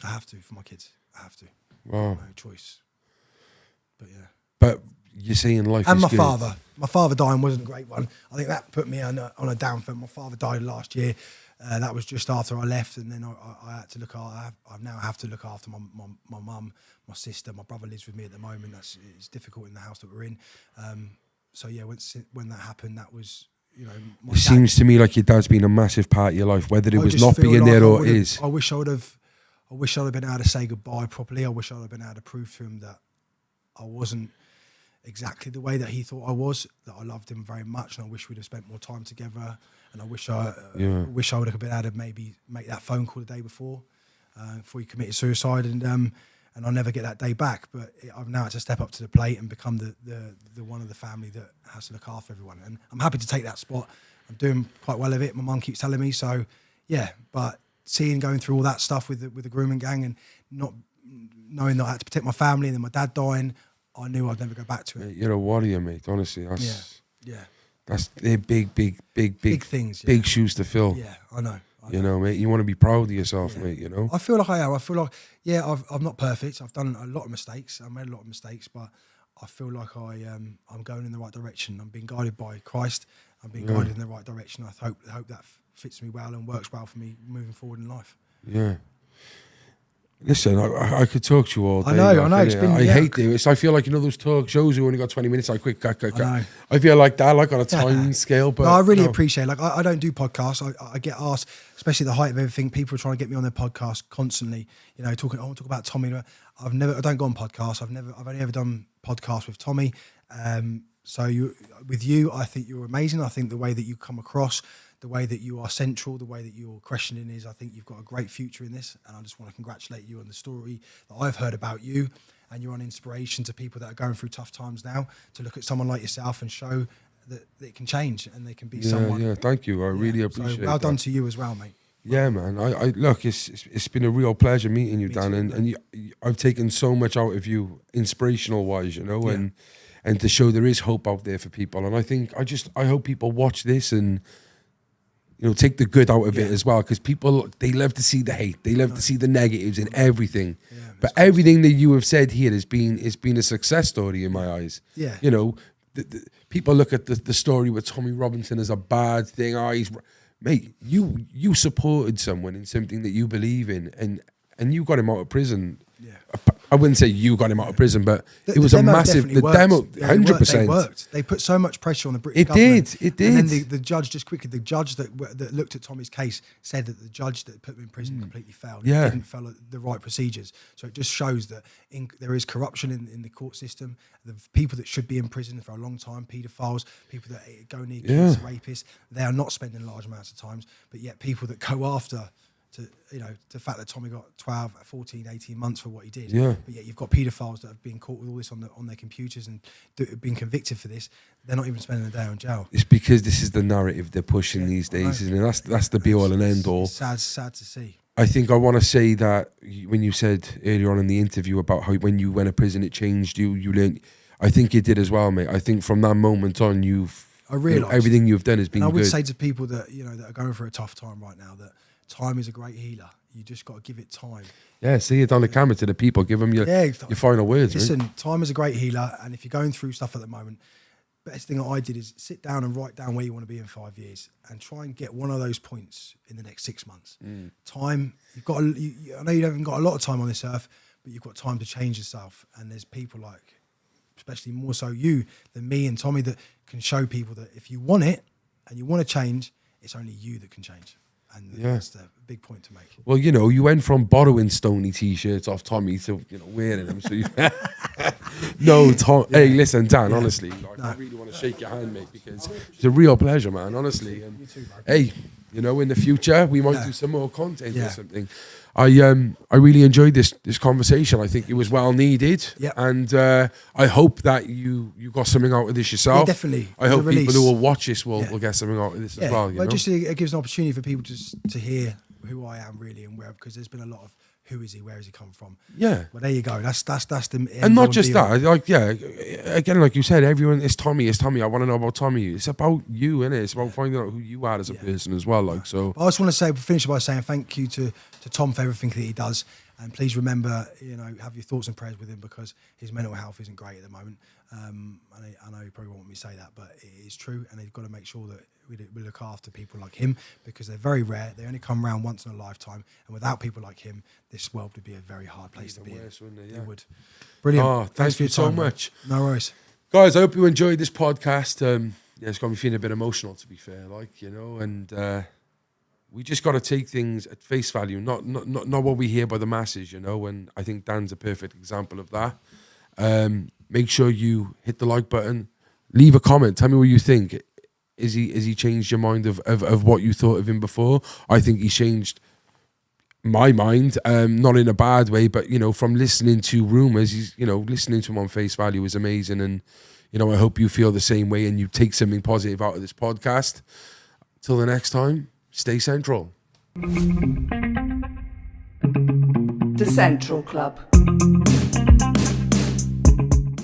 I have to for my kids. I have to. Wow. No choice. But yeah. But you're saying life And is my good. father. My father dying wasn't a great one. I think that put me on a downfall. My father died last year. That was just after I left, and then I had to look. I now have to look after my mum, my sister. My brother lives with me at the moment. It's difficult in the house that we're in. So yeah, when that happened, that was, you know. It seems to me like your dad's been a massive part of your life, whether it was not being there or it is. I wish I would have been able to say goodbye properly. I wish I would have been able to prove to him that I wasn't exactly the way that he thought I was, that I loved him very much, and I wish we'd have spent more time together. And I wish I would have been able to maybe make that phone call the day before he committed suicide, and I'll never get that day back. But I've now had to step up to the plate and become the one of the family that has to look after everyone. And I'm happy to take that spot. I'm doing quite well of it. My mum keeps telling me so. Yeah, but going through all that stuff with the grooming gang and not knowing that I had to protect my family, and then my dad dying, I knew I'd never go back to it. Mate, you're a warrior, mate. Honestly, That's they're big things. big shoes to fill. Yeah, I know. You know, mate. You want to be proud of yourself, mate. You know. I feel like I am. I feel like, I'm not perfect. I've done a lot of mistakes. I've made a lot of mistakes, but I feel like I'm going in the right direction. I'm being guided by Christ. I'm being guided in the right direction. I hope that fits me well and works well for me moving forward in life. Yeah. Listen, I could talk to you all day. I know. It's been, I hate this. I feel like, you know, those talk shows who only got 20 minutes, like quick, cut. I know. I feel like that, like on a time scale. But no, I really appreciate it. Like, I don't do podcasts. I get asked, especially at the height of everything, people are trying to get me on their podcast constantly. You know, I want to talk about Tommy. I don't go on podcasts. I've only ever done podcasts with Tommy. So with you, I think you're amazing. I think the way that you come across, the way that you are central, the way that you're questioning I think you've got a great future in this. And I just want to congratulate you on the story that I've heard about you. And you're an inspiration to people that are going through tough times now, to look at someone like yourself and show that it can change and they can be someone. Yeah, thank you. I really appreciate it. Well done to you as well, mate. Yeah, man. I look, it's been a real pleasure meeting you, Dan. And I've taken so much out of you, inspirational wise, you know, and to show there is hope out there for people. And I hope people watch this and, you know, take the good out of it as well, because people, they love to see the hate, they love to see the negatives in everything. Yeah, but everything that you have said here has been a success story in my eyes. Yeah, you know, the people look at the story with Tommy Robinson as a bad thing. Mate, you supported someone in something that you believe in, and you got him out of prison. Yeah, I wouldn't say you got him out of prison, but it was the a demo massive. definitely The worked. demo, Yeah, 100%. They worked. They put so much pressure on the British It government. did. And then the judge, just quickly, the judge that looked at Tommy's case said that the judge that put him in prison completely failed. Yeah. He didn't follow the right procedures. So it just shows that there is corruption in the court system. The people that should be in prison for a long time, paedophiles, people that go near kids, rapists, they are not spending large amounts of times. But yet people that go after, the fact that Tommy got 12, 14, 18 months for what he did. Yeah. But yet you've got paedophiles that have been caught with all this on their computers and been convicted for this. They're not even spending a day on jail. It's because this is the narrative they're pushing these days, isn't it? That's the be all and end all. It's sad to see. I think I want to say that when you said earlier on in the interview about how when you went to prison it changed you, you learned. I think it did as well, mate. I think from that moment on, I realised everything you've done has been good. I would good. say to people that that are going through a tough time right now that time is a great healer. You just got to give it time. Yeah, see it on the camera to the people. Give them your final words. Listen, right? Time is a great healer, and if you're going through stuff at the moment, best thing that I did is sit down and write down where you want to be in 5 years, and try and get one of those points in the next 6 months. Time, you've got. I know you haven't got a lot of time on this earth, but you've got time to change yourself. And there's people like, especially more so you than me and Tommy, that can show people that if you want it and you want to change, it's only you that can change. And that's the big point to make. Well, you went from borrowing Stoney t-shirts off Tommy to wearing them. So no, Tom. Yeah. Hey, listen, Dan. Honestly, I really want to shake your hand, mate, because it's a real pleasure, man. Honestly, and you too, bro. Hey, in the future we might do some more content or something. I really enjoyed this conversation. I think it was well needed, and I hope that you got something out of this yourself. Yeah, definitely. I hope people who will watch this will get something out of this as well. But just it gives an opportunity for people to hear who I am really and where, because there's been a lot of who is he, where has he come from? Yeah. Well, there you go. That's the and not just that. Again, like you said, everyone is Tommy. I want to know about Tommy. It's about you, innit? It's about finding out who you are as a person as well. Like so. I just want to finish by saying thank you to Tom for everything that he does, and please remember, have your thoughts and prayers with him, because his mental health isn't great at the moment. I know you probably won't want me to say that, but it is true, and they've got to make sure that we look after people like him, because they're very rare. They only come around once in a lifetime, and without people like him, this world would be a very hard place to be in. It would. Brilliant. Oh, thanks for your time, so much. No worries. Guys, I hope you enjoyed this podcast. It's got me feeling a bit emotional, to be fair, and we just got to take things at face value, not what we hear by the masses, and I think Dan's a perfect example of that. Make sure you hit the like button, leave a comment, tell me what you think. Is he changed your mind of what you thought of him before? I think he changed my mind, not in a bad way, but from listening to rumors, listening to him on face value is amazing, and I hope you feel the same way and you take something positive out of this podcast. Till the next time, stay central. The Central Club.